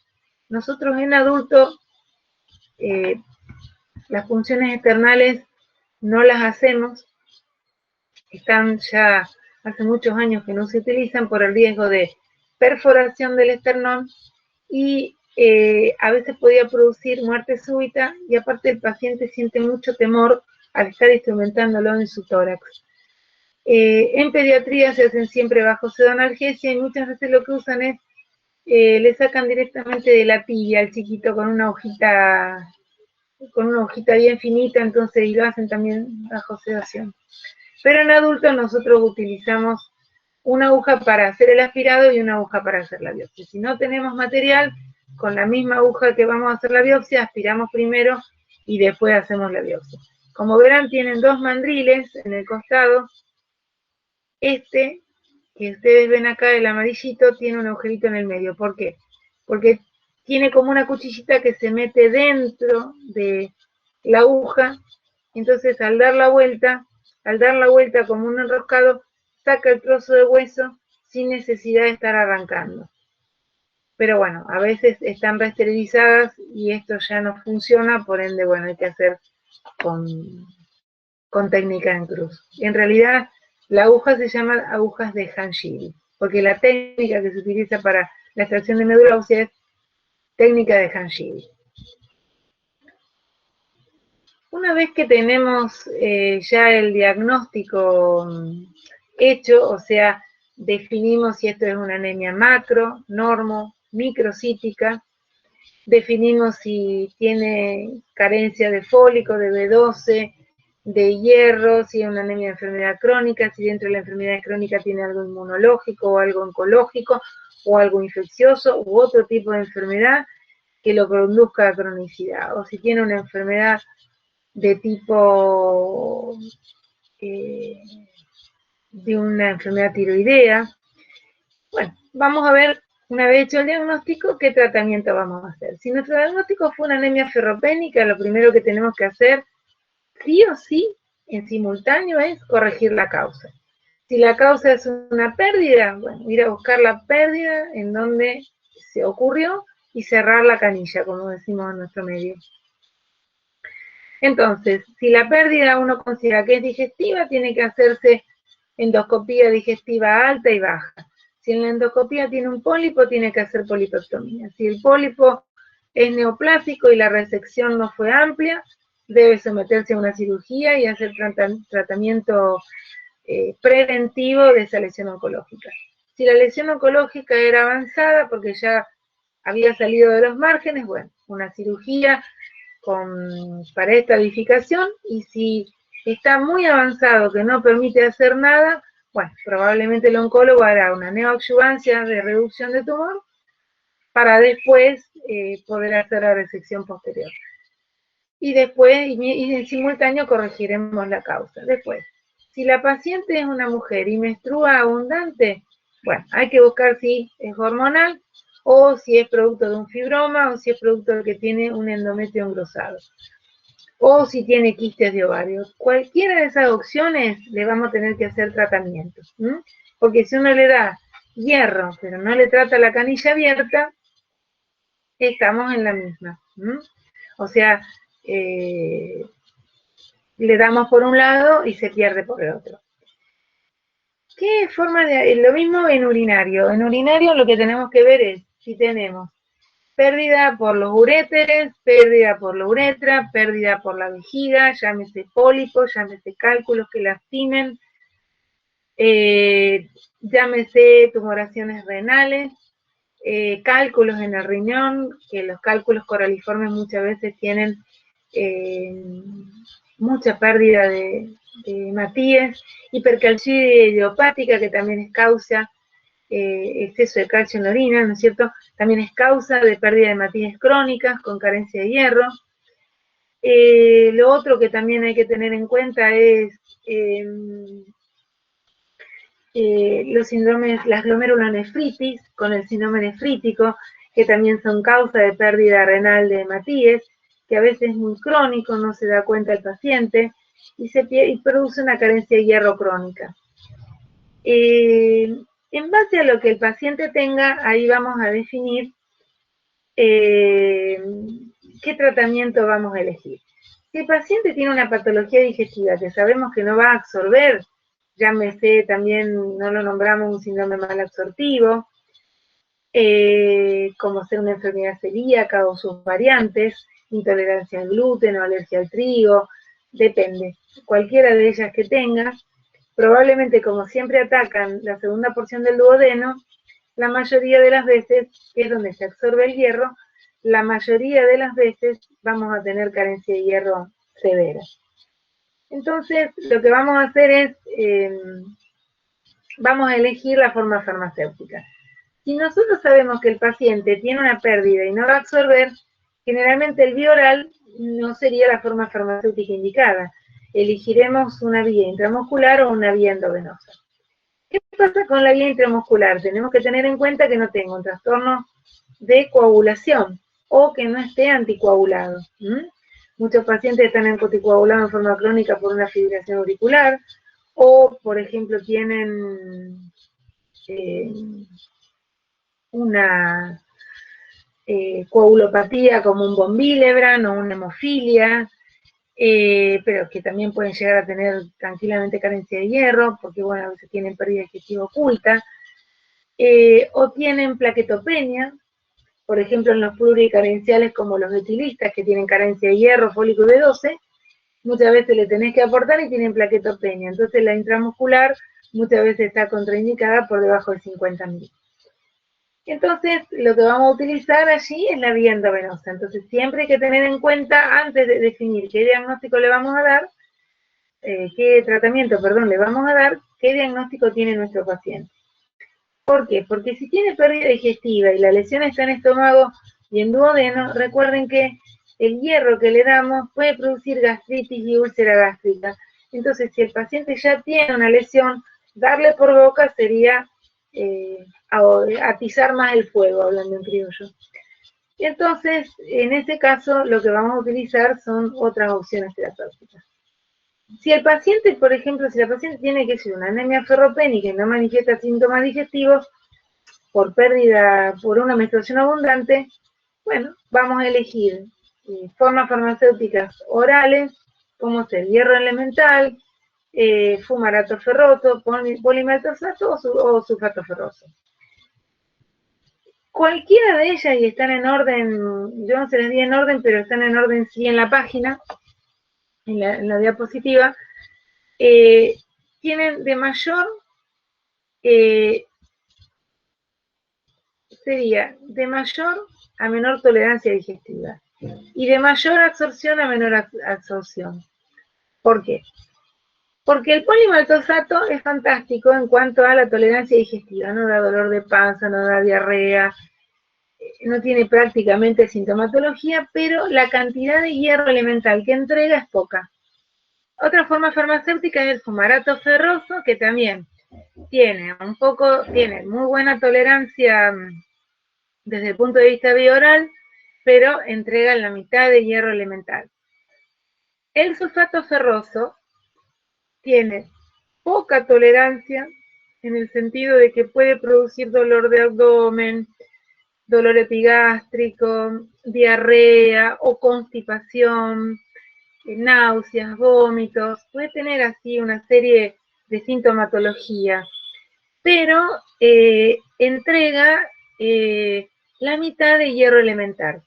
Nosotros en adultos, las punciones externales no las hacemos, están ya hace muchos años que no se utilizan por el riesgo de perforación del esternón y a veces podía producir muerte súbita, y aparte el paciente siente mucho temor al estar instrumentándolo en su tórax. En pediatría se hacen siempre bajo pseudoanalgesia, y muchas veces lo que usan es, le sacan directamente de la tibia al chiquito con una hojita bien finita, entonces, y lo hacen también bajo sedación. Pero en adultos nosotros utilizamos una aguja para hacer el aspirado y una aguja para hacer la biopsia. Si no tenemos material, con la misma aguja que vamos a hacer la biopsia, aspiramos primero y después hacemos la biopsia. Como verán, tienen dos mandriles en el costado. Este, que ustedes ven acá, el amarillito, tiene un agujerito en el medio. ¿Por qué? Porque tiene como una cuchillita que se mete dentro de la aguja, entonces al dar la vuelta como un enroscado, saca el trozo de hueso sin necesidad de estar arrancando. Pero bueno, a veces están reesterilizadas y esto ya no funciona, por ende, bueno, hay que hacer con técnica en cruz. En realidad, la aguja se llama agujas de Hanshiri, porque la técnica que se utiliza para la extracción de médula ósea es técnica de Hanshiri. Una vez que tenemos ya el diagnóstico hecho, o sea, definimos si esto es una anemia macro, normo, microcítica, definimos si tiene carencia de fólico, de B12, de hierro, si es una anemia de enfermedad crónica, si dentro de la enfermedad crónica tiene algo inmunológico o algo oncológico o algo infeccioso u otro tipo de enfermedad que lo conduzca a cronicidad, o si tiene una enfermedad de tipo de una enfermedad tiroidea. Bueno, vamos a ver, una vez hecho el diagnóstico, qué tratamiento vamos a hacer. Si nuestro diagnóstico fue una anemia ferropénica, lo primero que tenemos que hacer, sí o sí, en simultáneo, es corregir la causa. Si la causa es una pérdida, bueno, ir a buscar la pérdida en donde se ocurrió y cerrar la canilla, como decimos en nuestro medio. Entonces, si la pérdida uno considera que es digestiva, tiene que hacerse endoscopía digestiva alta y baja. Si en la endoscopía tiene un pólipo, tiene que hacer polipectomía. Si el pólipo es neoplásico y la resección no fue amplia, debe someterse a una cirugía y hacer tratamiento preventivo de esa lesión oncológica. Si la lesión oncológica era avanzada porque ya había salido de los márgenes, bueno, una cirugía para estadificación, y si está muy avanzado que no permite hacer nada, bueno, probablemente el oncólogo hará una neoadjuvancia de reducción de tumor para después poder hacer la resección posterior. Y después, y en simultáneo, corregiremos la causa. Después, si la paciente es una mujer y menstrua abundante, bueno, hay que buscar si es hormonal o si es producto de un fibroma o si es producto de que tiene un endometrio engrosado o si tiene quistes de ovario. Cualquiera de esas opciones le vamos a tener que hacer tratamiento, porque si uno le da hierro pero no le trata la canilla abierta, estamos en la misma. O sea, le damos por un lado y se pierde por el otro. ¿Qué forma de...? Lo mismo en urinario. En urinario lo que tenemos que ver es si tenemos pérdida por los uréteres, pérdida por la uretra, pérdida por la vejiga, llámese pólipos, llámese cálculos que lastimen, llámese tumoraciones renales, cálculos en el riñón, que los cálculos coraliformes muchas veces tienen mucha pérdida de hematíes, hipercalciuria idiopática, que también es causa exceso de calcio en la orina, ¿no es cierto? También es causa de pérdida de hematíes crónicas con carencia de hierro. Lo otro que también hay que tener en cuenta es los síndromes, las glomerulonefritis con el síndrome nefrítico, que también son causa de pérdida renal de hematíes, que a veces es muy crónico, no se da cuenta el paciente, y produce una carencia de hierro crónica. En base a lo que el paciente tenga, ahí vamos a definir qué tratamiento vamos a elegir. Si el paciente tiene una patología digestiva que sabemos que no va a absorber, llámese también, no lo nombramos, un síndrome malabsortivo, como ser una enfermedad celíaca o sus variantes, intolerancia al gluten o alergia al trigo, depende, cualquiera de ellas que tenga, probablemente como siempre atacan la segunda porción del duodeno, la mayoría de las veces, que es donde se absorbe el hierro, la mayoría de las veces vamos a tener carencia de hierro severa. Entonces, lo que vamos a hacer es, vamos a elegir la forma farmacéutica. Si nosotros sabemos que el paciente tiene una pérdida y no va a absorber, generalmente el vía oral no sería la forma farmacéutica indicada. Elegiremos una vía intramuscular o una vía endovenosa. ¿Qué pasa con la vía intramuscular? Tenemos que tener en cuenta que no tenga un trastorno de coagulación o que no esté anticoagulado. Muchos pacientes están anticoagulados en forma crónica por una fibrilación auricular o, por ejemplo, tienen una coagulopatía como un von Willebrand o una hemofilia, pero que también pueden llegar a tener tranquilamente carencia de hierro, porque bueno, a veces tienen pérdida digestiva oculta, o tienen plaquetopenia, por ejemplo en los pluricarenciales como los etilistas que tienen carencia de hierro, fólico y B12, muchas veces le tenés que aportar y tienen plaquetopenia. Entonces la intramuscular muchas veces está contraindicada por debajo de 50.000. Entonces, lo que vamos a utilizar allí es la vía endovenosa. Entonces, siempre hay que tener en cuenta, antes de definir qué diagnóstico le vamos a dar, qué tratamiento, perdón, le vamos a dar, qué diagnóstico tiene nuestro paciente. ¿Por qué? Porque si tiene pérdida digestiva y la lesión está en estómago y en duodeno, recuerden que el hierro que le damos puede producir gastritis y úlcera gástrica. Entonces, si el paciente ya tiene una lesión, darle por boca sería atizar más el fuego, hablando en criollo. Y entonces, en ese caso, lo que vamos a utilizar son otras opciones terapéuticas. Si el paciente, por ejemplo, si la paciente tiene que ser una anemia ferropénica y no manifiesta síntomas digestivos por pérdida, por una menstruación abundante, bueno, vamos a elegir formas farmacéuticas orales, como ser hierro elemental, fumarato ferroso, polimaltosato o sulfato ferroso. Cualquiera de ellas, y están en orden, yo no se les di en orden, pero están en orden sí en la página, en la diapositiva, tienen de mayor, sería de mayor a menor tolerancia digestiva y de mayor absorción a menor absorción. ¿Por qué? Porque el polimaltosato es fantástico en cuanto a la tolerancia digestiva, no da dolor de panza, no da diarrea, no tiene prácticamente sintomatología, pero la cantidad de hierro elemental que entrega es poca. Otra forma farmacéutica es el fumarato ferroso, que también tiene muy buena tolerancia desde el punto de vista bioral, pero entrega la mitad de hierro elemental. El sulfato ferroso tiene poca tolerancia en el sentido de que puede producir dolor de abdomen, dolor epigástrico, diarrea o constipación, náuseas, vómitos, puede tener así una serie de sintomatología, pero entrega la mitad de hierro elemental.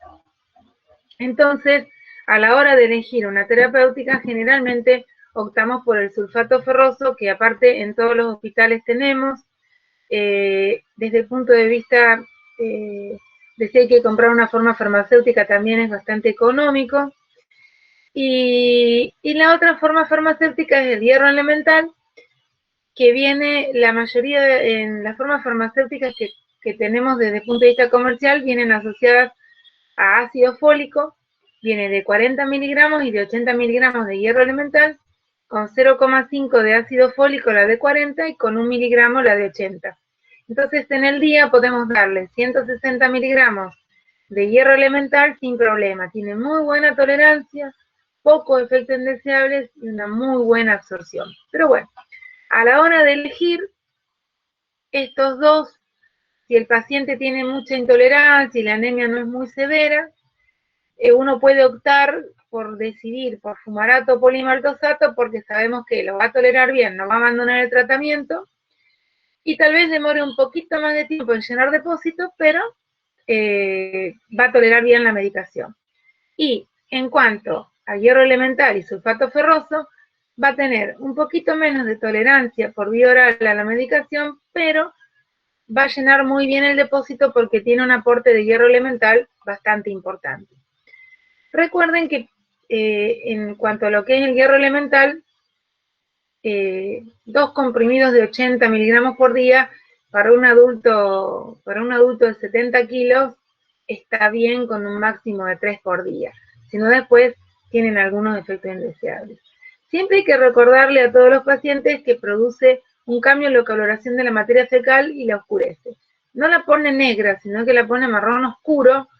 Entonces, a la hora de elegir una terapéutica, generalmente optamos por el sulfato ferroso, que aparte en todos los hospitales tenemos. Desde el punto de vista de si hay que comprar una forma farmacéutica, también es bastante económico. Y la otra forma farmacéutica es el hierro elemental, que viene, la mayoría en las formas farmacéuticas que tenemos desde el punto de vista comercial, vienen asociadas a ácido fólico, viene de 40 miligramos y de 80 miligramos de hierro elemental, con 0,5 de ácido fólico la de 40 y con 1 miligramo la de 80. Entonces en el día podemos darle 160 miligramos de hierro elemental sin problema, tiene muy buena tolerancia, pocos efectos indeseables y una muy buena absorción. Pero bueno, a la hora de elegir estos dos, si el paciente tiene mucha intolerancia y la anemia no es muy severa, uno puede optar por decidir por fumarato o polimaltosato porque sabemos que lo va a tolerar bien, no va a abandonar el tratamiento y tal vez demore un poquito más de tiempo en llenar depósitos, pero va a tolerar bien la medicación. Y en cuanto a hierro elemental y sulfato ferroso, va a tener un poquito menos de tolerancia por vía oral a la medicación, pero va a llenar muy bien el depósito porque tiene un aporte de hierro elemental bastante importante. Recuerden que en cuanto a lo que es el hierro elemental, 2 comprimidos de 80 miligramos por día para un adulto de 70 kilos está bien, con un máximo de 3 por día. Si no, después tienen algunos efectos indeseables. Siempre hay que recordarle a todos los pacientes que produce un cambio en la coloración de la materia fecal y la oscurece. No la pone negra, sino que la pone marrón oscuro.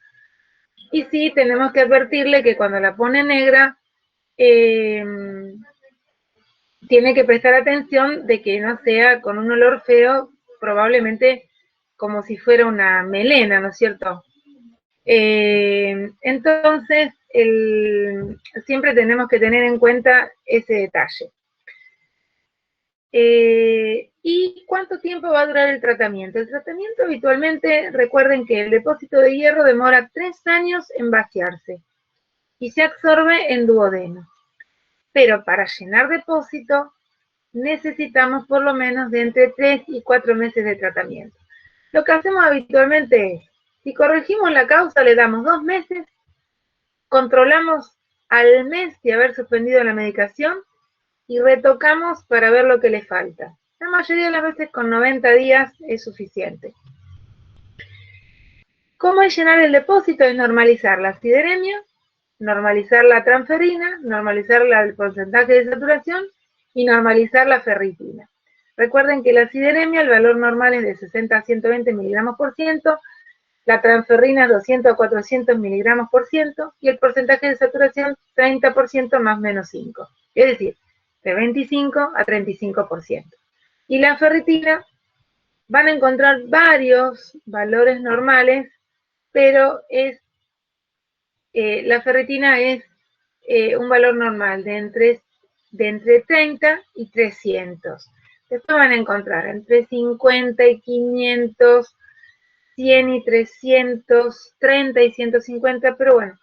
Y sí, tenemos que advertirle que cuando la pone negra, tiene que prestar atención de que no sea con un olor feo, probablemente como si fuera una melena, ¿no es cierto? Entonces, siempre tenemos que tener en cuenta ese detalle. ¿Y cuánto tiempo va a durar el tratamiento? El tratamiento habitualmente, recuerden que el depósito de hierro demora 3 años en vaciarse y se absorbe en duodeno. pero para llenar depósito necesitamos por lo menos de entre 3 y 4 meses de tratamiento. Lo que hacemos habitualmente es, si corregimos la causa, le damos 2 meses, controlamos al mes de haber suspendido la medicación y retocamos para ver lo que le falta. La mayoría de las veces con 90 días es suficiente. ¿Cómo es llenar el depósito? Es normalizar la sideremia, normalizar la transferrina, normalizar el porcentaje de saturación y normalizar la ferritina. Recuerden que la sideremia, el valor normal es de 60 a 120 miligramos por ciento, la transferrina es 200 a 400 miligramos por ciento y el porcentaje de saturación 30% más menos 5, es decir, de 25 a 35%. Y la ferritina van a encontrar varios valores normales, pero la ferritina es un valor normal de entre 30 y 300. Después van a encontrar entre 50 y 500, 100 y 300, 30 y 150, pero bueno,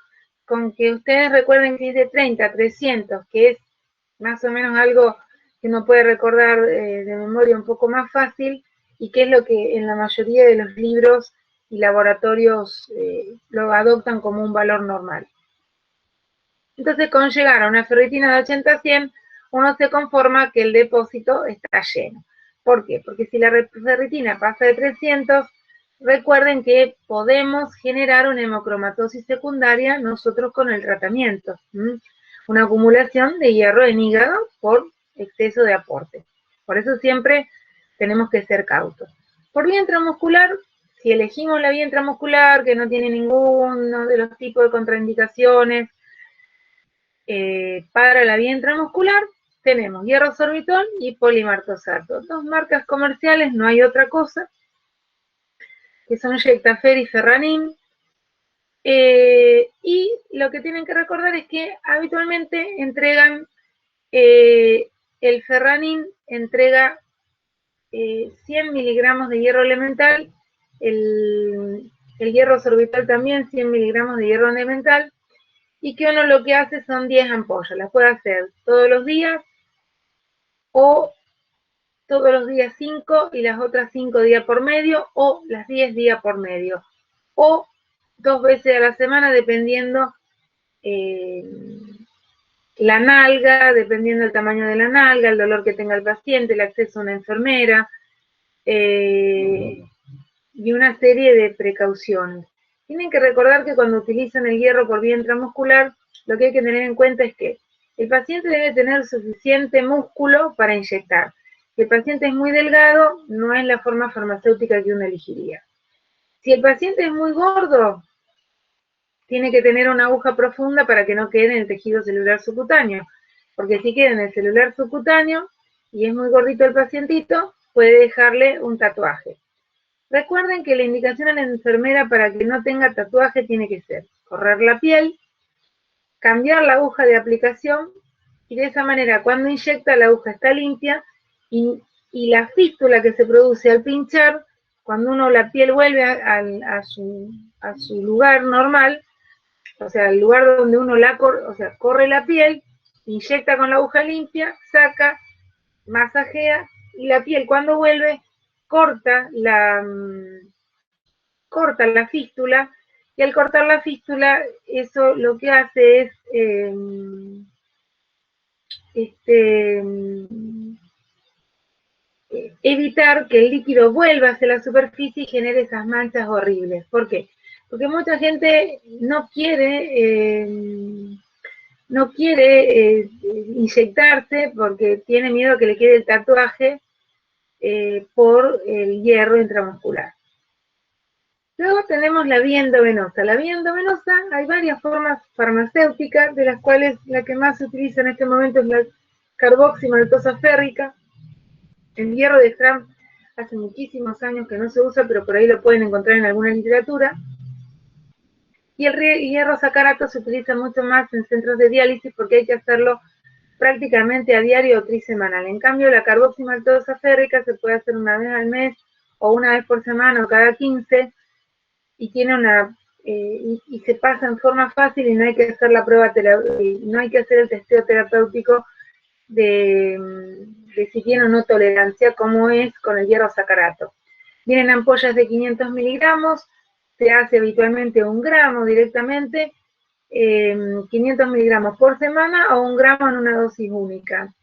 con que ustedes recuerden que es de 30 a 300, que es más o menos algo que uno puede recordar de memoria un poco más fácil, y que es lo que en la mayoría de los libros y laboratorios lo adoptan como un valor normal. Entonces, con llegar a una ferritina de 80 a 100, uno se conforma que el depósito está lleno. ¿Por qué? Porque si la ferritina pasa de 300, recuerden que podemos generar una hemocromatosis secundaria nosotros con el tratamiento. Una acumulación de hierro en hígado por exceso de aporte. Por eso siempre tenemos que ser cautos. Por vía intramuscular, si elegimos la vía intramuscular, que no tiene ninguno de los tipos de contraindicaciones, para la vía intramuscular tenemos hierro sorbitol y polimartosato. Dos marcas comerciales, no hay otra cosa, que son Yectafer y Ferranin. Y lo que tienen que recordar es que habitualmente entregan, el Ferranin entrega 100 miligramos de hierro elemental, el hierro sorbitol también 100 miligramos de hierro elemental, y que uno lo que hace son 10 ampollas. Las puede hacer todos los días o todos los días 5 y las otras 5 días por medio, o las 10 días por medio, o 2 veces a la semana dependiendo la nalga, dependiendo del tamaño de la nalga, el dolor que tenga el paciente, el acceso a una enfermera y una serie de precauciones. Tienen que recordar que cuando utilizan el hierro por vía intramuscular, lo que hay que tener en cuenta es que el paciente debe tener suficiente músculo para inyectar. Si el paciente es muy delgado, no es la forma farmacéutica que uno elegiría. Si el paciente es muy gordo, tiene que tener una aguja profunda para que no quede en el tejido celular subcutáneo, porque si queda en el celular subcutáneo y es muy gordito el pacientito, puede dejarle un tatuaje. Recuerden que la indicación a la enfermera para que no tenga tatuaje tiene que ser correr la piel, cambiar la aguja de aplicación, y de esa manera cuando inyecta la aguja está limpia, y la fístula que se produce al pinchar, cuando la piel vuelve a su lugar normal, o sea, el lugar donde uno corre la piel, inyecta con la aguja limpia, saca, masajea, y la piel cuando vuelve corta la fístula, y al cortar la fístula, eso lo que hace es evitar que el líquido vuelva hacia la superficie y genere esas manchas horribles. ¿Por qué? Porque mucha gente no quiere inyectarse porque tiene miedo que le quede el tatuaje por el hierro intramuscular. Luego tenemos la vía endovenosa. La vía endovenosa, hay varias formas farmacéuticas, de las cuales la que más se utiliza en este momento es la carboximaltosa férrica. El hierro de Fram hace muchísimos años que no se usa, pero por ahí lo pueden encontrar en alguna literatura. Y el hierro sacarato se utiliza mucho más en centros de diálisis porque hay que hacerlo prácticamente a diario o trisemanal. En cambio, la carboximaltosa férrica se puede hacer una vez al mes o una vez por semana o cada 15, y tiene una y se pasa en forma fácil y no hay que hacer la prueba, no hay que hacer el testeo terapéutico de si tiene o no tolerancia, como es con el hierro sacarato. Vienen ampollas de 500 miligramos, se hace habitualmente 1 gramo directamente, 500 miligramos por semana o 1 gramo en una dosis única.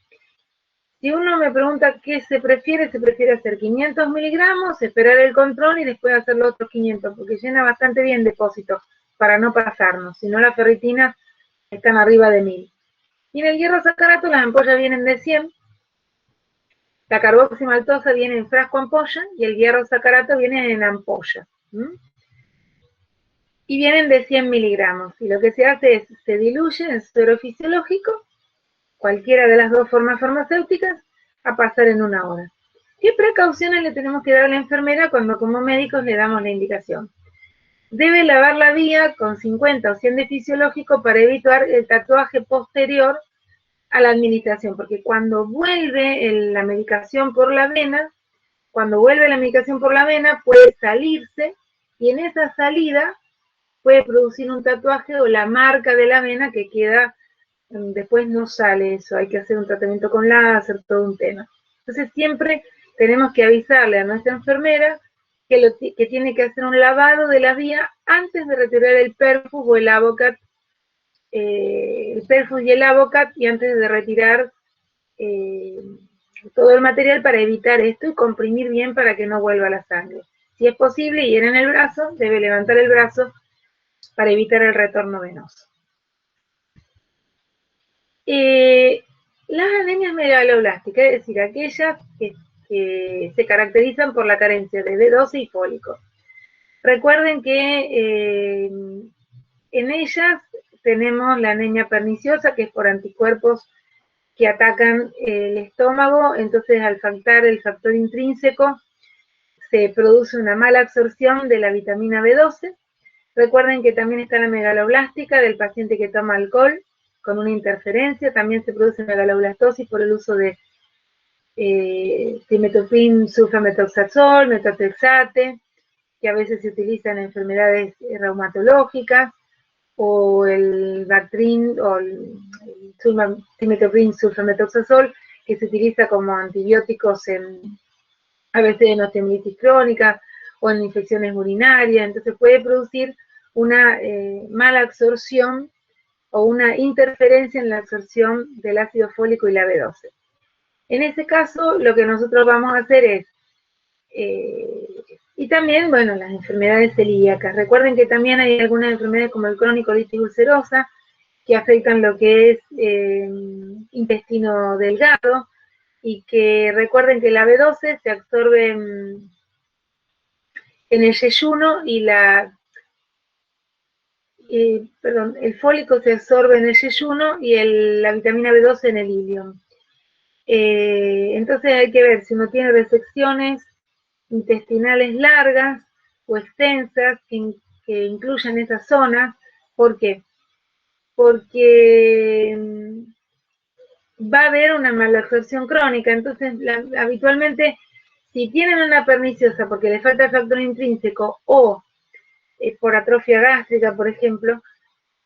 Si uno me pregunta qué se prefiere hacer 500 miligramos, esperar el control y después hacer los otros 500, porque llena bastante bien depósitos para no pasarnos, si no las ferritinas están arriba de 1000. Y en el hierro sacarato las ampollas vienen de 100, la carboximaltosa viene en frasco ampolla y el hierro sacarato viene en ampolla. Y vienen de 100 miligramos. Y lo que se hace es, se diluye en suero fisiológico, cualquiera de las dos formas farmacéuticas, a pasar en 1 hora. ¿Qué precauciones le tenemos que dar a la enfermera cuando como médicos le damos la indicación? Debe lavar la vía con 50 o 100 de fisiológico para evitar el tatuaje posterior a la administración, porque cuando vuelve la medicación por la vena, puede salirse y en esa salida puede producir un tatuaje o la marca de la vena que queda, después no sale eso, hay que hacer un tratamiento con láser, todo un tema. Entonces siempre tenemos que avisarle a nuestra enfermera que tiene que hacer un lavado de la vía antes de retirar el perfus o el Avocat, el perfus y el Avocat, y antes de retirar todo el material para evitar esto y comprimir bien para que no vuelva la sangre. Si es posible y era en el brazo, debe levantar el brazo para evitar el retorno venoso. Las anemias megaloblásticas, es decir, aquellas que se caracterizan por la carencia de B12 y fólico. Recuerden que en ellas tenemos la anemia perniciosa, que es por anticuerpos que atacan el estómago, entonces al faltar el factor intrínseco se produce una mala absorción de la vitamina B12. Recuerden que también está la megaloblástica del paciente que toma alcohol con una interferencia, también se produce megaloblastosis por el uso de timetoprim, sulfametoxazol, metotrexate, que a veces se utiliza en enfermedades reumatológicas, o el Bactrim o el timetoprim sulfametoxazol, que se utiliza como antibióticos a veces en osteomielitis crónica o en infecciones urinarias. Entonces puede producir una mala absorción o una interferencia en la absorción del ácido fólico y la B12. En ese caso, lo que nosotros vamos a hacer es, y también, bueno, las enfermedades celíacas. Recuerden que también hay algunas enfermedades como el crónico colitis ulcerosa, que afectan lo que es intestino delgado, y que recuerden que la B12 se absorbe en el yeyuno y el fólico se absorbe en el yeyuno y la vitamina B12 en el ilium. Entonces hay que ver si uno tiene resecciones intestinales largas o extensas que incluyan esas zonas. ¿Por qué? Porque va a haber una malabsorción crónica. Entonces, habitualmente, si tienen una perniciosa porque les falta el factor intrínseco o por atrofia gástrica, por ejemplo,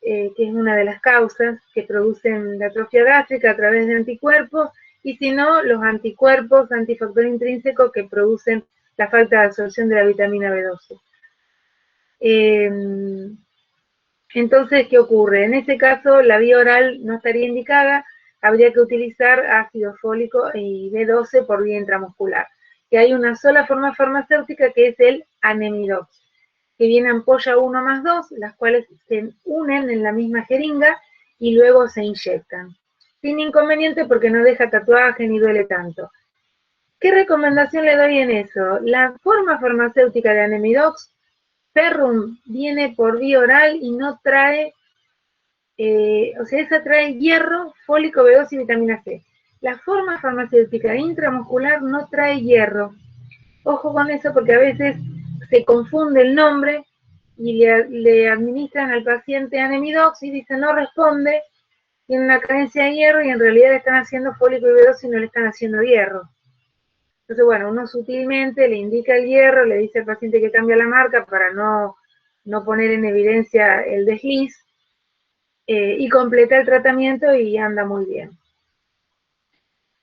que es una de las causas que producen la atrofia gástrica a través de anticuerpos, y si no, los anticuerpos antifactor intrínseco que producen la falta de absorción de la vitamina B12. Entonces, ¿qué ocurre? En ese caso, la vía oral no estaría indicada, habría que utilizar ácido fólico y B12 por vía intramuscular, que hay una sola forma farmacéutica que es el Anemidox, que viene ampolla 1 más 2, las cuales se unen en la misma jeringa y luego se inyectan. Sin inconveniente porque no deja tatuaje ni duele tanto. ¿Qué recomendación le doy en eso? La forma farmacéutica de Anemidox, Ferrum, viene por vía oral y no trae, esa trae hierro, fólico, B2 y vitamina C. La forma farmacéutica intramuscular no trae hierro. Ojo con eso porque a veces se confunde el nombre y le administran al paciente Anemidox y dicen no responde, tiene una carencia de hierro y en realidad le están haciendo fólico y B2 y no le están haciendo hierro. Entonces, bueno, uno sutilmente le indica el hierro, le dice al paciente que cambia la marca para no no poner en evidencia el desliz, y completa el tratamiento y anda muy bien.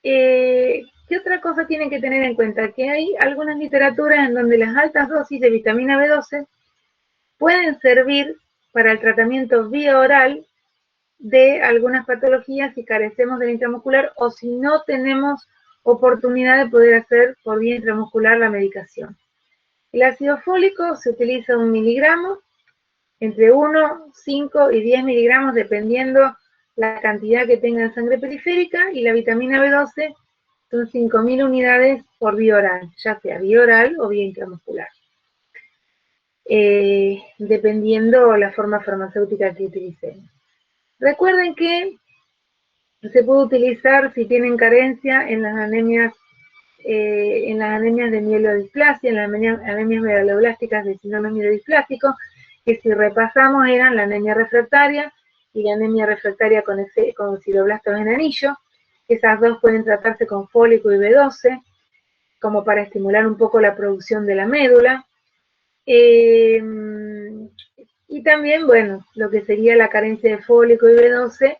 ¿Qué otra cosa tienen que tener en cuenta? Que hay algunas literaturas en donde las altas dosis de vitamina B12 pueden servir para el tratamiento vía oral de algunas patologías si carecemos del intramuscular o si no tenemos oportunidad de poder hacer por vía intramuscular la medicación. El ácido fólico se utiliza 1 miligramo, entre 1, 5 y 10 miligramos dependiendo la cantidad que tenga en sangre periférica, y la vitamina B12 son 5.000 unidades por vía oral, ya sea vía oral o vía intramuscular, dependiendo la forma farmacéutica que utilicemos. Recuerden que se puede utilizar si tienen carencia en las anemias de mielodisplasia, en las anemias megaloblásticas de síndrome mielodisplásico, que si repasamos eran la anemia refractaria y la anemia refractaria con sideroblastos en anillo. Esas dos pueden tratarse con fólico y B12, como para estimular un poco la producción de la médula. Y también, bueno, lo que sería la carencia de fólico y B12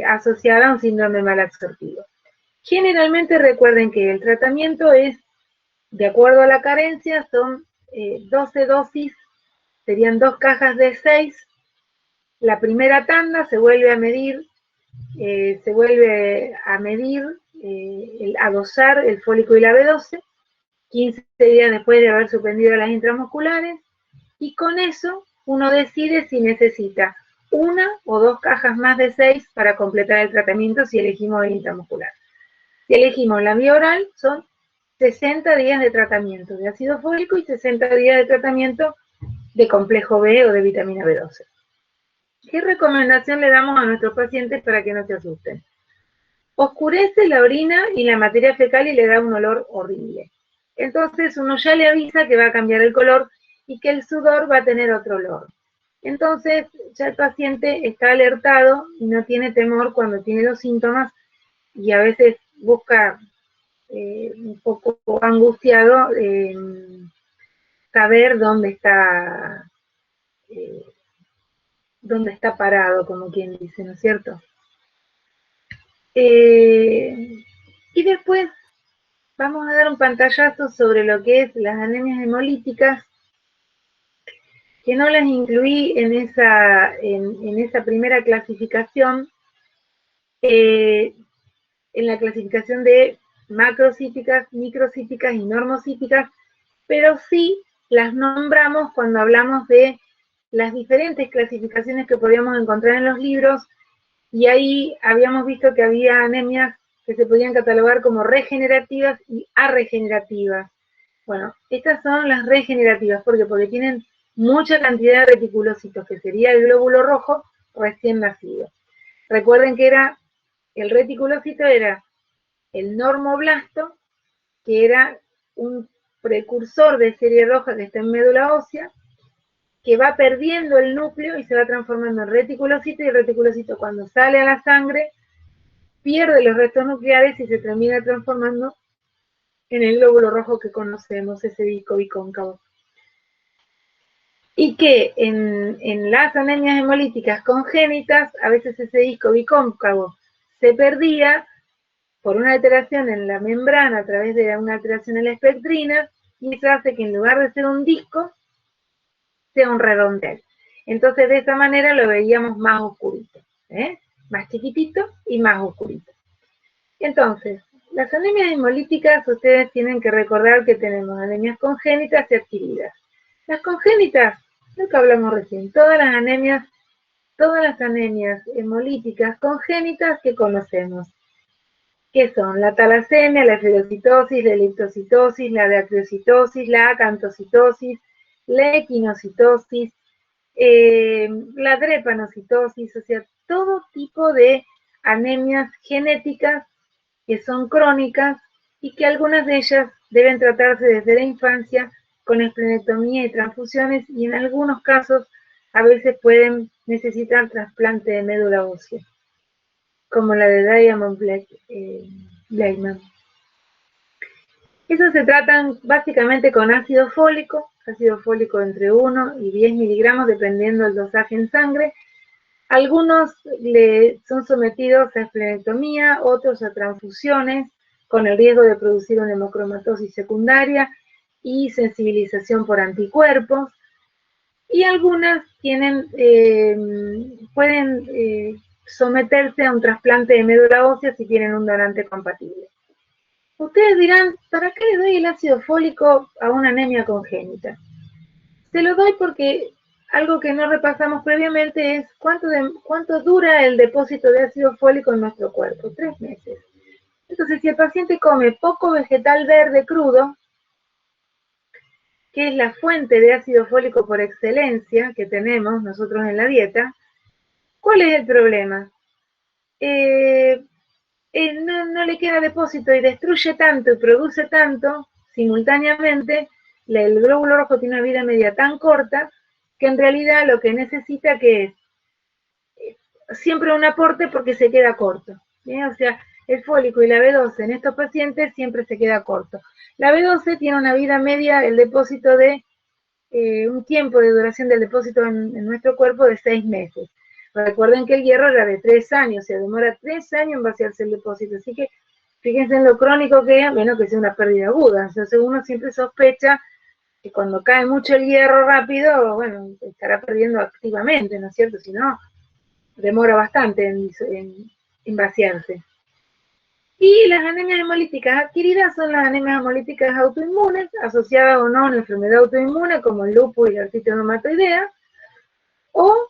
asociada a un síndrome malabsortivo. Generalmente recuerden que el tratamiento es, de acuerdo a la carencia, son 12 dosis, serían 2 cajas de 6. La primera tanda se vuelve a medir, a dosar el fólico y la B12, 15 días después de haber suspendido las intramusculares, y con eso uno decide si necesita 1 o 2 cajas más de 6 para completar el tratamiento si elegimos el intramuscular. Si elegimos la vía oral, son 60 días de tratamiento de ácido fólico y 60 días de tratamiento de complejo B o de vitamina B12. ¿Qué recomendación le damos a nuestros pacientes para que no se asusten? Oscurece la orina y la materia fecal y le da un olor horrible. Entonces uno ya le avisa que va a cambiar el color y que el sudor va a tener otro olor. Entonces ya el paciente está alertado y no tiene temor cuando tiene los síntomas, y a veces busca un poco angustiado saber dónde está parado, como quien dice, ¿no es cierto? Y después vamos a dar un pantallazo sobre lo que es las anemias hemolíticas, que no las incluí en esa primera clasificación, en la clasificación de macrocíticas, microcíticas y normocíticas, pero sí las nombramos cuando hablamos de las diferentes clasificaciones que podíamos encontrar en los libros, y ahí habíamos visto que había anemias que se podían catalogar como regenerativas y arregenerativas. Bueno, estas son las regenerativas, porque tienen mucha cantidad de reticulocitos, que sería el glóbulo rojo recién nacido. Recuerden que el reticulocito era el normoblasto, que era un precursor de serie roja que está en médula ósea, que va perdiendo el núcleo y se va transformando en reticulocito, y el reticulocito, cuando sale a la sangre, pierde los restos nucleares y se termina transformando en el glóbulo rojo que conocemos, ese disco bicóncavo. Y que en las anemias hemolíticas congénitas, a veces ese disco bicóncavo se perdía por una alteración en la membrana a través de una alteración en la espectrina, y eso hace que en lugar de ser un disco, sea un redondel. Entonces de esa manera lo veíamos más oscurito, más chiquitito y más oscurito. Entonces, las anemias hemolíticas, ustedes tienen que recordar que tenemos anemias congénitas y adquiridas. Las congénitas, lo que hablamos recién, todas las anemias hemolíticas congénitas que conocemos, que son la talasemia, la esferocitosis, la electrocitosis, la dactiocitosis, la acantocitosis, la equinocitosis, la drepanocitosis, o sea, todo tipo de anemias genéticas que son crónicas y que algunas de ellas deben tratarse desde la infancia con esplenectomía y transfusiones, y en algunos casos a veces pueden necesitar trasplante de médula ósea, como la de Diamond Blackman. Esas se tratan básicamente con ácido fólico, ácido fólico entre 1 y 10 miligramos, dependiendo del dosaje en sangre. Algunos son sometidos a esplenectomía, otros a transfusiones, con el riesgo de producir una hemocromatosis secundaria y sensibilización por anticuerpos. Y algunas pueden someterse a un trasplante de médula ósea si tienen un donante compatible. Ustedes dirán, ¿para qué le doy el ácido fólico a una anemia congénita? Se lo doy porque algo que no repasamos previamente es cuánto dura el depósito de ácido fólico en nuestro cuerpo, 3 meses. Entonces, si el paciente come poco vegetal verde crudo, que es la fuente de ácido fólico por excelencia que tenemos nosotros en la dieta, ¿cuál es el problema? No le queda depósito y destruye tanto y produce tanto simultáneamente, el glóbulo rojo tiene una vida media tan corta que en realidad lo que necesita que es siempre un aporte porque se queda corto. ¿Bien? O sea, el fólico y la B12 en estos pacientes siempre se queda corto. La B12 tiene una vida media, el depósito de un tiempo de duración del depósito en nuestro cuerpo de 6 meses. Recuerden que el hierro era de 3 años, se demora 3 años en vaciarse el depósito, así que fíjense en lo crónico que es, a menos que sea una pérdida aguda. Entonces uno siempre sospecha que cuando cae mucho el hierro rápido, bueno, estará perdiendo activamente, ¿no es cierto? Si no, demora bastante en vaciarse. Y las anemias hemolíticas adquiridas son las anemias hemolíticas autoinmunes, asociadas o no a una enfermedad autoinmune como el lupus y la artritis reumatoidea, o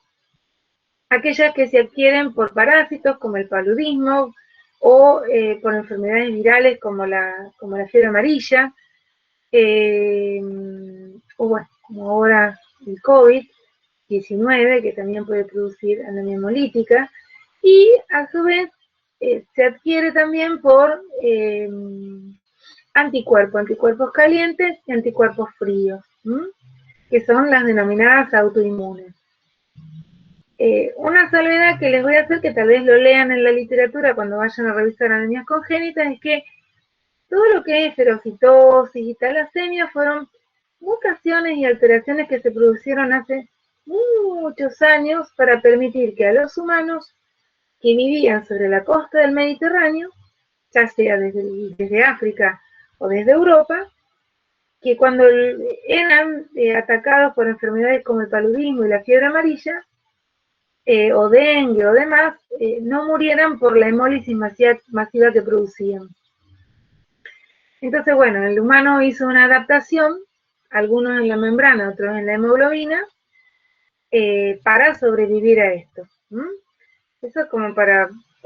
aquellas que se adquieren por parásitos como el paludismo o por enfermedades virales como la fiebre amarilla, o bueno, como ahora el COVID-19, que también puede producir anemia hemolítica, y a su vez se adquiere también por anticuerpos calientes y anticuerpos fríos, que son las denominadas autoinmunes. Una salvedad que les voy a hacer, que tal vez lo lean en la literatura cuando vayan a revisar anemias congénitas, es que todo lo que es ferocitosis y talasemia fueron mutaciones y alteraciones que se produjeron hace muchos años para permitir que a los humanos que vivían sobre la costa del Mediterráneo, ya sea desde África o desde Europa, que cuando eran atacados por enfermedades como el paludismo y la fiebre amarilla, o dengue o demás, no murieran por la hemólisis masiva que producían. Entonces, bueno, el humano hizo una adaptación, algunos en la membrana, otros en la hemoglobina, para sobrevivir a esto. Eso es como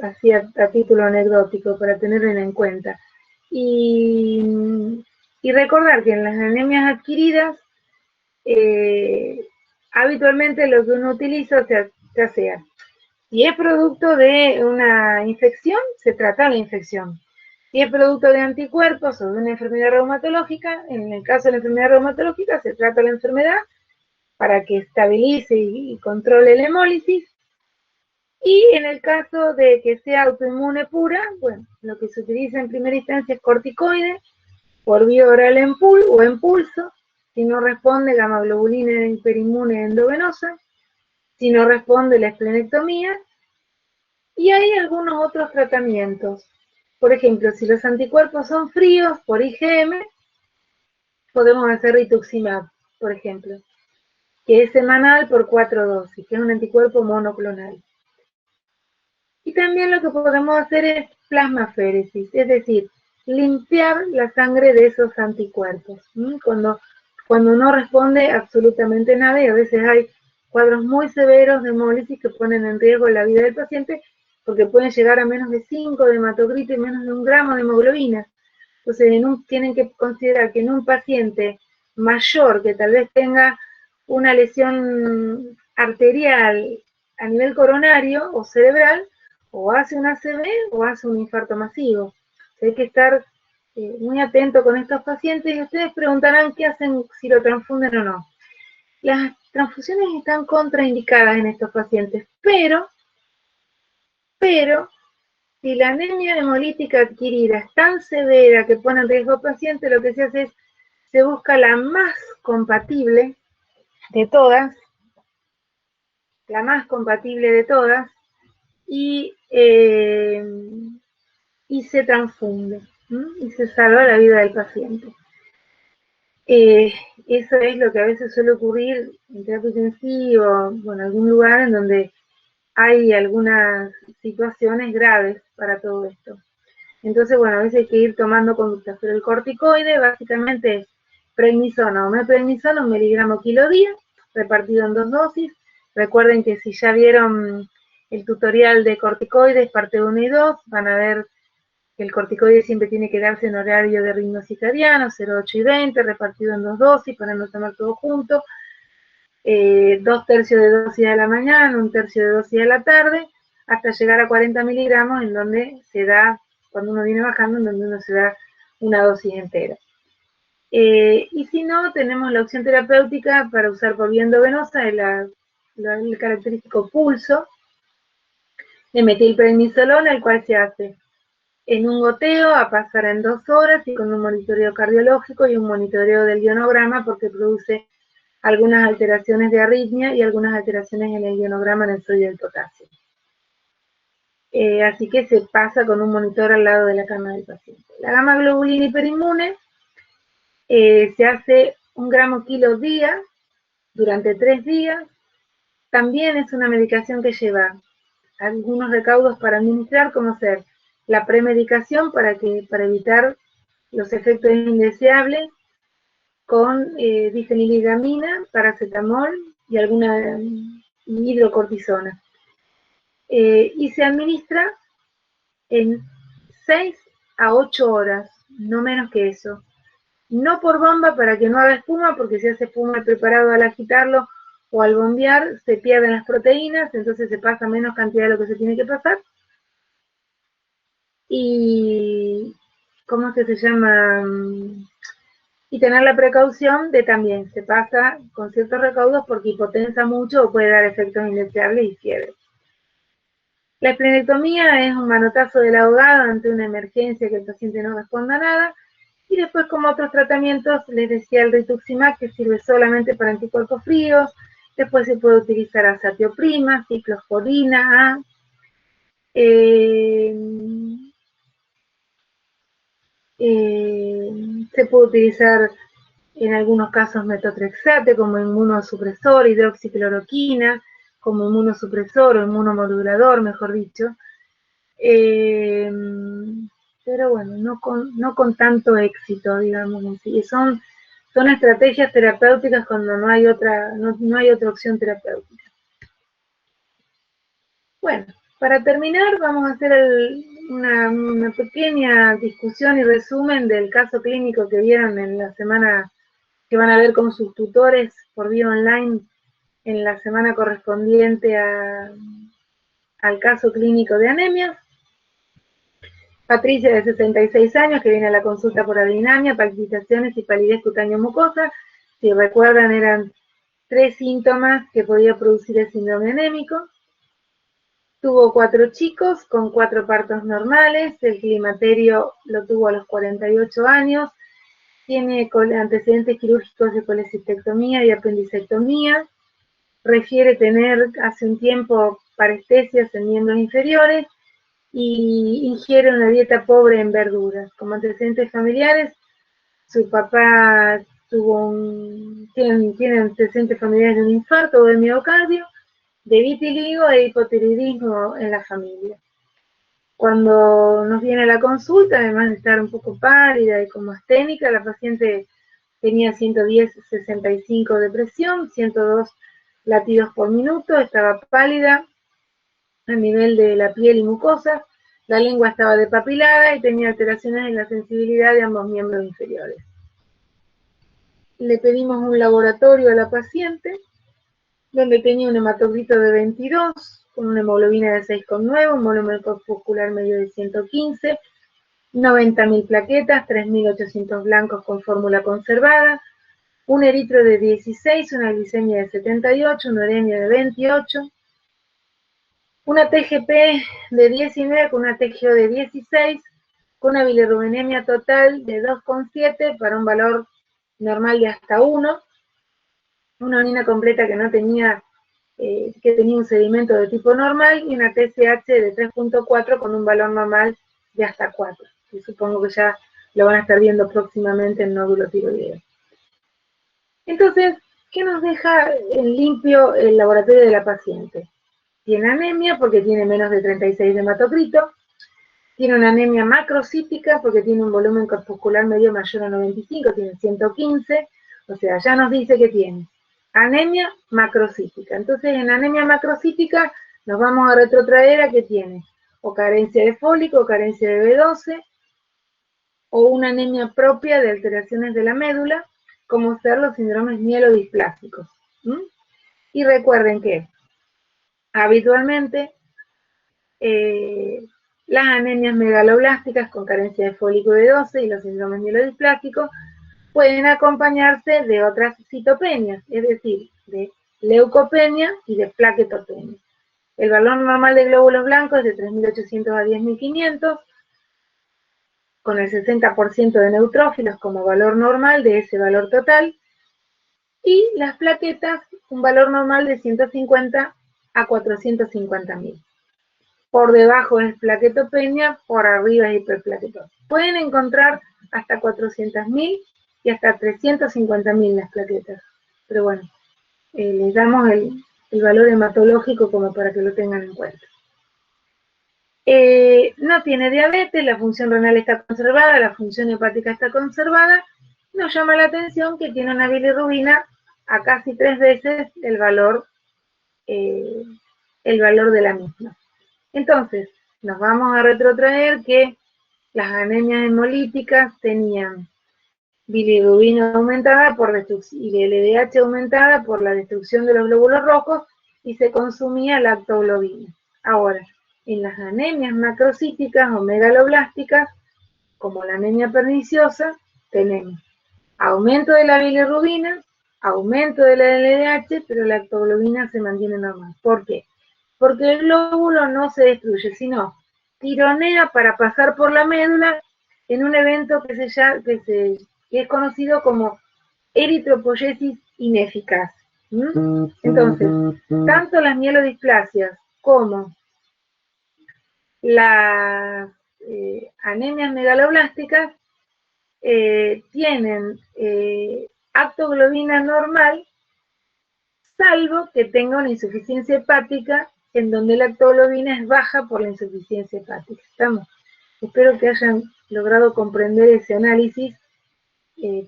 así a título anecdótico, para tenerlo en cuenta. Y recordar que en las anemias adquiridas, habitualmente lo que uno utiliza, o sea, ya sea, si es producto de una infección, se trata la infección. Si es producto de anticuerpos o de una enfermedad reumatológica, en el caso de la enfermedad reumatológica se trata la enfermedad para que estabilice y controle la hemólisis. Y en el caso de que sea autoinmune pura, bueno, lo que se utiliza en primera instancia es corticoide, por vía oral o en pulso, si no responde gamma-globulina hiperinmune endovenosa, si no responde la esplenectomía, y hay algunos otros tratamientos. Por ejemplo, si los anticuerpos son fríos por IgM, podemos hacer rituximab, por ejemplo, que es semanal por 4 dosis, que es un anticuerpo monoclonal. Y también lo que podemos hacer es plasmaféresis, es decir, limpiar la sangre de esos anticuerpos. Cuando no responde absolutamente nada, y a veces hay cuadros muy severos de hemólisis que ponen en riesgo la vida del paciente, porque pueden llegar a menos de 5 de hematocrito y menos de 1 gramo de hemoglobina. Entonces tienen que considerar que en un paciente mayor que tal vez tenga una lesión arterial a nivel coronario o cerebral, o hace un ACV o hace un infarto masivo. Hay que estar muy atento con estos pacientes, y ustedes preguntarán qué hacen, si lo transfunden o no. Las transfusiones están contraindicadas en estos pacientes, pero si la anemia hemolítica adquirida es tan severa que pone en riesgo al paciente, lo que se hace es se busca la más compatible de todas, la más compatible de todas, y se transfunde, ¿no? Y se salva la vida del paciente. Eso es lo que a veces suele ocurrir en terapia intensiva o en algún lugar en donde hay algunas situaciones graves para todo esto. Entonces, bueno, a veces hay que ir tomando conductas, pero el corticoide básicamente es prednisona o meprednisona, 1 miligramo kilo día, repartido en 2 dosis. Recuerden que si ya vieron el tutorial de corticoides, parte 1 y 2, van a ver que el corticoide siempre tiene que darse en horario de ritmo circadiano, 0, 8 y 20, repartido en 2 dosis para no tomar todo junto. 2 tercios de dosis a la mañana, 1 tercio de dosis a la tarde, hasta llegar a 40 miligramos, en donde se da, cuando uno viene bajando, en donde uno se da una dosis entera. Y si no, tenemos la opción terapéutica para usar por vía endovenosa, el característico pulso de metilprednisolona, el cual se hace en un goteo a pasar en 2 horas y con un monitoreo cardiológico y un monitoreo del ionograma, porque produce algunas alteraciones de arritmia y algunas alteraciones en el ionograma en el sodio del potasio. Así que se pasa con un monitor al lado de la cama del paciente. La gamma globulina hiperinmune se hace 1 gramo kilo día durante 3 días. También es una medicación que lleva algunos recaudos para administrar, como ser la premedicación para evitar los efectos indeseables, con difeniligamina, paracetamol y alguna hidrocortisona. Y se administra en 6 a 8 horas, no menos que eso. No por bomba para que no haga espuma, porque si hace espuma el preparado al agitarlo o al bombear se pierden las proteínas, entonces se pasa menos cantidad de lo que se tiene que pasar. Y, ¿cómo es que se llama? Y tener la precaución de también se pasa con ciertos recaudos porque hipotensa mucho o puede dar efectos indeseables y fiebre. La esplenectomía es un manotazo del ahogado ante una emergencia que el paciente no responda a nada. Y después, como otros tratamientos, les decía el rituximab, que sirve solamente para anticuerpos fríos. Después se puede utilizar azatioprima, ciclosporina, A. Se puede utilizar en algunos casos metotrexate como inmunosupresor, hidroxicloroquina como inmunosupresor o inmunomodulador, mejor dicho. Pero bueno, no con tanto éxito, digamos así. Son estrategias terapéuticas cuando no hay otra opción terapéutica. Bueno, para terminar vamos a hacer una pequeña discusión y resumen del caso clínico que vieron en la semana, que van a ver con sus tutores por vía online en la semana correspondiente al caso clínico de anemia. Patricia, de 66 años, que viene a la consulta por adinamia, palpitaciones y palidez cutáneo mucosa. Si recuerdan, eran 3 síntomas que podía producir el síndrome anémico. Tuvo 4 chicos con 4 partos normales. El climaterio lo tuvo a los 48 años. Tiene antecedentes quirúrgicos de colecistectomía y apendicectomía. Refiere tener hace un tiempo parestesias en miembros inferiores y ingiere una dieta pobre en verduras. Como antecedentes familiares, su papá tiene antecedentes familiares de un infarto o de miocardio, de vitiligo e hipotiroidismo en la familia. Cuando nos viene la consulta, además de estar un poco pálida y como asténica, la paciente tenía 110/65 de presión, 102 latidos por minuto, estaba pálida a nivel de la piel y mucosa, la lengua estaba depapilada y tenía alteraciones en la sensibilidad de ambos miembros inferiores. Le pedimos un laboratorio a la paciente, donde tenía un hematocrito de 22, con una hemoglobina de 6,9, un volumen corpuscular medio de 115, 90.000 plaquetas, 3.800 blancos con fórmula conservada, un eritro de 16, una glicemia de 78, una uremia de 28, una TGP de 19 con una TGO de 16, con una bilirrubinemia total de 2,7 para un valor normal de hasta 1, una orina completa que no tenía, que tenía un sedimento de tipo normal, y una TSH de 3.4 con un valor normal de hasta 4. Y supongo que ya lo van a estar viendo próximamente en nódulo tiroideo. Entonces, ¿qué nos deja en limpio el laboratorio de la paciente? Tiene anemia porque tiene menos de 36 de hematocrito, tiene una anemia macrocítica porque tiene un volumen corpuscular medio mayor a 95, tiene 115, o sea, ya nos dice que tiene anemia macrocítica. Entonces, en anemia macrocítica nos vamos a retrotraer a que tiene o carencia de fólico, o carencia de B12, o una anemia propia de alteraciones de la médula, como ser los síndromes mielodisplásicos. Y recuerden que habitualmente las anemias megaloblásticas con carencia de fólico y B12 y los síndromes mielodisplásicos pueden acompañarse de otras citopenias, es decir, de leucopenia y de plaquetopenia. El valor normal de glóbulos blancos es de 3.800 a 10.500, con el 60% de neutrófilos como valor normal de ese valor total, y las plaquetas, un valor normal de 150 a 450.000. Por debajo es plaquetopenia, por arriba es hiperplaquetopenia. Pueden encontrar hasta 400.000 y hasta 350.000 las plaquetas, pero bueno, les damos el valor hematológico como para que lo tengan en cuenta. No tiene diabetes, la función renal está conservada, la función hepática está conservada. Nos llama la atención que tiene una bilirrubina a casi 3 veces el valor de la misma. Entonces, nos vamos a retrotraer que las anemias hemolíticas tenían bilirrubina aumentada por destrucción y LDH aumentada por la destrucción de los glóbulos rojos, y se consumía lactoglobina. Ahora, en las anemias macrocíticas o megaloblásticas, como la anemia perniciosa, tenemos aumento de la bilirrubina, aumento de la LDH, pero la lactoglobina se mantiene normal. ¿Por qué? Porque el glóbulo no se destruye, sino tironea para pasar por la médula en un evento que es conocido como eritropoyesis ineficaz. Entonces, tanto las mielodisplasias como las anemias megaloblásticas tienen aptoglobina normal, salvo que tenga una insuficiencia hepática en donde la aptoglobina es baja por la insuficiencia hepática. ¿Estamos? Espero que hayan logrado comprender ese análisis,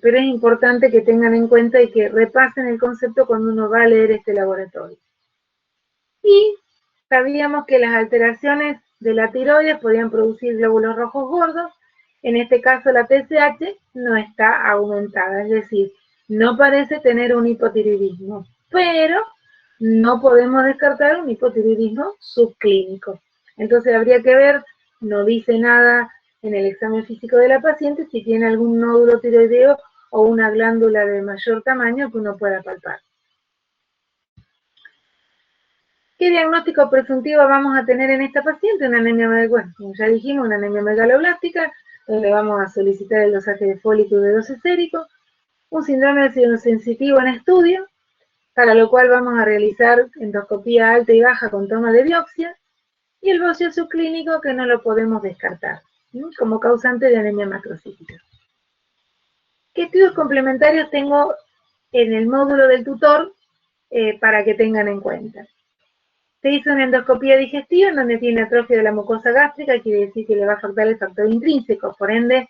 pero es importante que tengan en cuenta y que repasen el concepto cuando uno va a leer este laboratorio. Y sabíamos que las alteraciones de la tiroides podían producir glóbulos rojos gordos. En este caso la TSH no está aumentada, es decir, no parece tener un hipotiroidismo, pero no podemos descartar un hipotiroidismo subclínico. Entonces habría que ver, no dice nada en el examen físico de la paciente si tiene algún nódulo tiroideo o una glándula de mayor tamaño que uno pueda palpar. ¿Qué diagnóstico presuntivo vamos a tener en esta paciente? Una anemia, bueno, como ya dijimos, una anemia megaloblástica, donde vamos a solicitar el dosaje de fólico y B12 sérico, un síndrome sensitivo en estudio, para lo cual vamos a realizar endoscopía alta y baja con toma de biopsia, y el bocio subclínico que no lo podemos descartar, como causante de anemia macrocítica. ¿Qué estudios complementarios tengo en el módulo del tutor para que tengan en cuenta? Se hizo una endoscopía digestiva en donde tiene atrofia de la mucosa gástrica, quiere decir que le va a faltar el factor intrínseco, por ende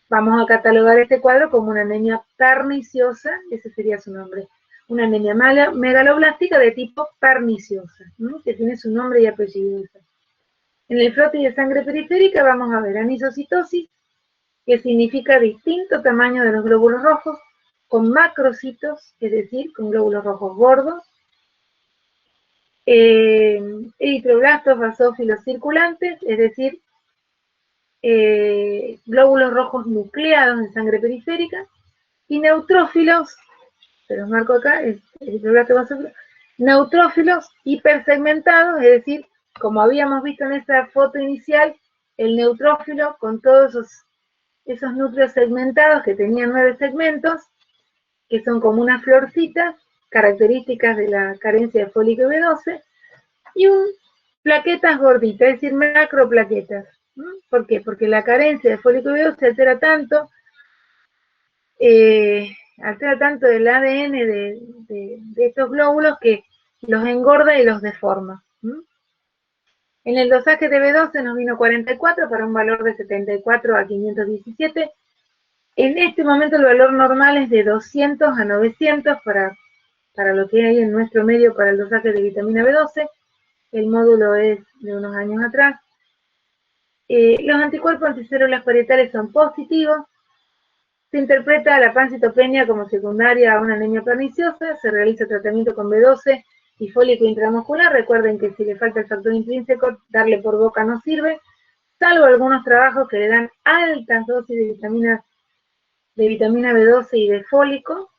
vamos a catalogar este cuadro como una anemia perniciosa, ese sería su nombre, una anemia megaloblástica de tipo perniciosa, que tiene su nombre y apellido. En el frotis de sangre periférica vamos a ver anisocitosis, que significa distinto tamaño de los glóbulos rojos, con macrocitos, es decir, con glóbulos rojos gordos, eritroblastos basófilos circulantes, es decir, glóbulos rojos nucleados en sangre periférica, y neutrófilos, se los marco acá, eritroblastos basófilos, neutrófilos hipersegmentados, es decir, como habíamos visto en esa foto inicial, el neutrófilo con todos esos núcleos segmentados que tenían 9 segmentos, que son como unas florcitas, características de la carencia de fólico y B12, y plaquetas gorditas, es decir, macroplaquetas. ¿Por qué? Porque la carencia de fólico y B12 altera tanto el ADN de estos glóbulos que los engorda y los deforma. En el dosaje de B12 nos vino 44 para un valor de 74 a 517. En este momento el valor normal es de 200 a 900 para lo que hay en nuestro medio para el dosaje de vitamina B12. El módulo es de unos años atrás. Los anticuerpos anticélulas parietales son positivos. Se interpreta la pancitopenia como secundaria a una anemia perniciosa. Se realiza tratamiento con B12 y fólico intramuscular. Recuerden que si le falta el factor intrínseco, darle por boca no sirve, salvo algunos trabajos que le dan altas dosis de vitamina B12 y de fólico,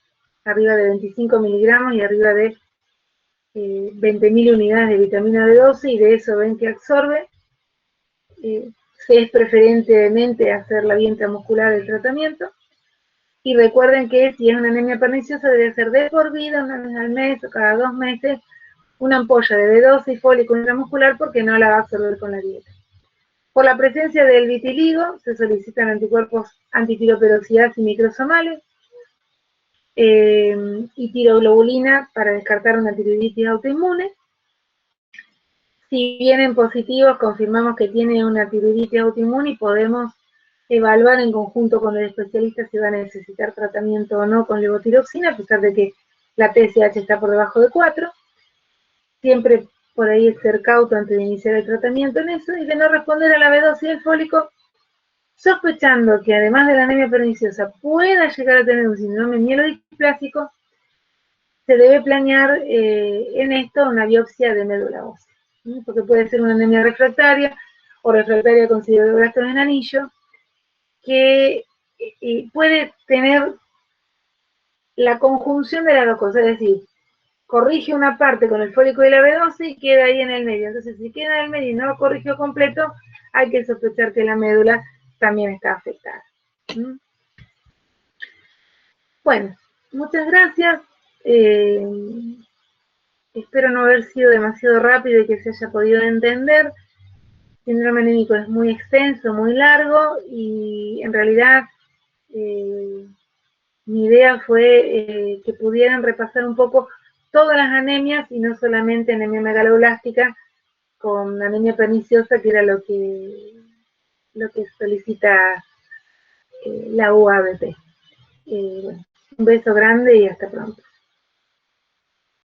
arriba de 25 miligramos y arriba de 20.000 unidades de vitamina B12, y de eso ven que absorbe. Se es preferentemente hacer la vía intramuscular del tratamiento. Y recuerden que si es una anemia perniciosa debe ser de por vida, una vez al mes o cada 2 meses, una ampolla de B12 y fólico intramuscular, porque no la va a absorber con la dieta. Por la presencia del vitiligo se solicitan anticuerpos antitiroperoxidasa y microsomales, y tiroglobulina para descartar una tiroiditis autoinmune. Si vienen positivos, confirmamos que tiene una tiroiditis autoinmune y podemos evaluar en conjunto con el especialista si va a necesitar tratamiento o no con levotiroxina, a pesar de que la TSH está por debajo de 4. Siempre por ahí es ser cauto antes de iniciar el tratamiento en eso, y de no responder a la B12 y el fólico, sospechando que además de la anemia perniciosa pueda llegar a tener un síndrome mielodisplásico, se debe planear en esto una biopsia de médula ósea, porque puede ser una anemia refractaria o refractaria con sideroblastos en anillo, que puede tener la conjunción de las dos cosas, es decir, corrige una parte con el fólico y la B12 y queda ahí en el medio. Entonces, si queda en el medio y no lo corrigió completo, hay que sospechar que la médula también está afectada. Bueno, muchas gracias. Espero no haber sido demasiado rápido y que se haya podido entender. El síndrome anémico es muy extenso, muy largo, y en realidad mi idea fue que pudieran repasar un poco todas las anemias y no solamente anemia megaloblástica con anemia perniciosa, que era lo que solicita la UABP. Bueno, un beso grande y hasta pronto.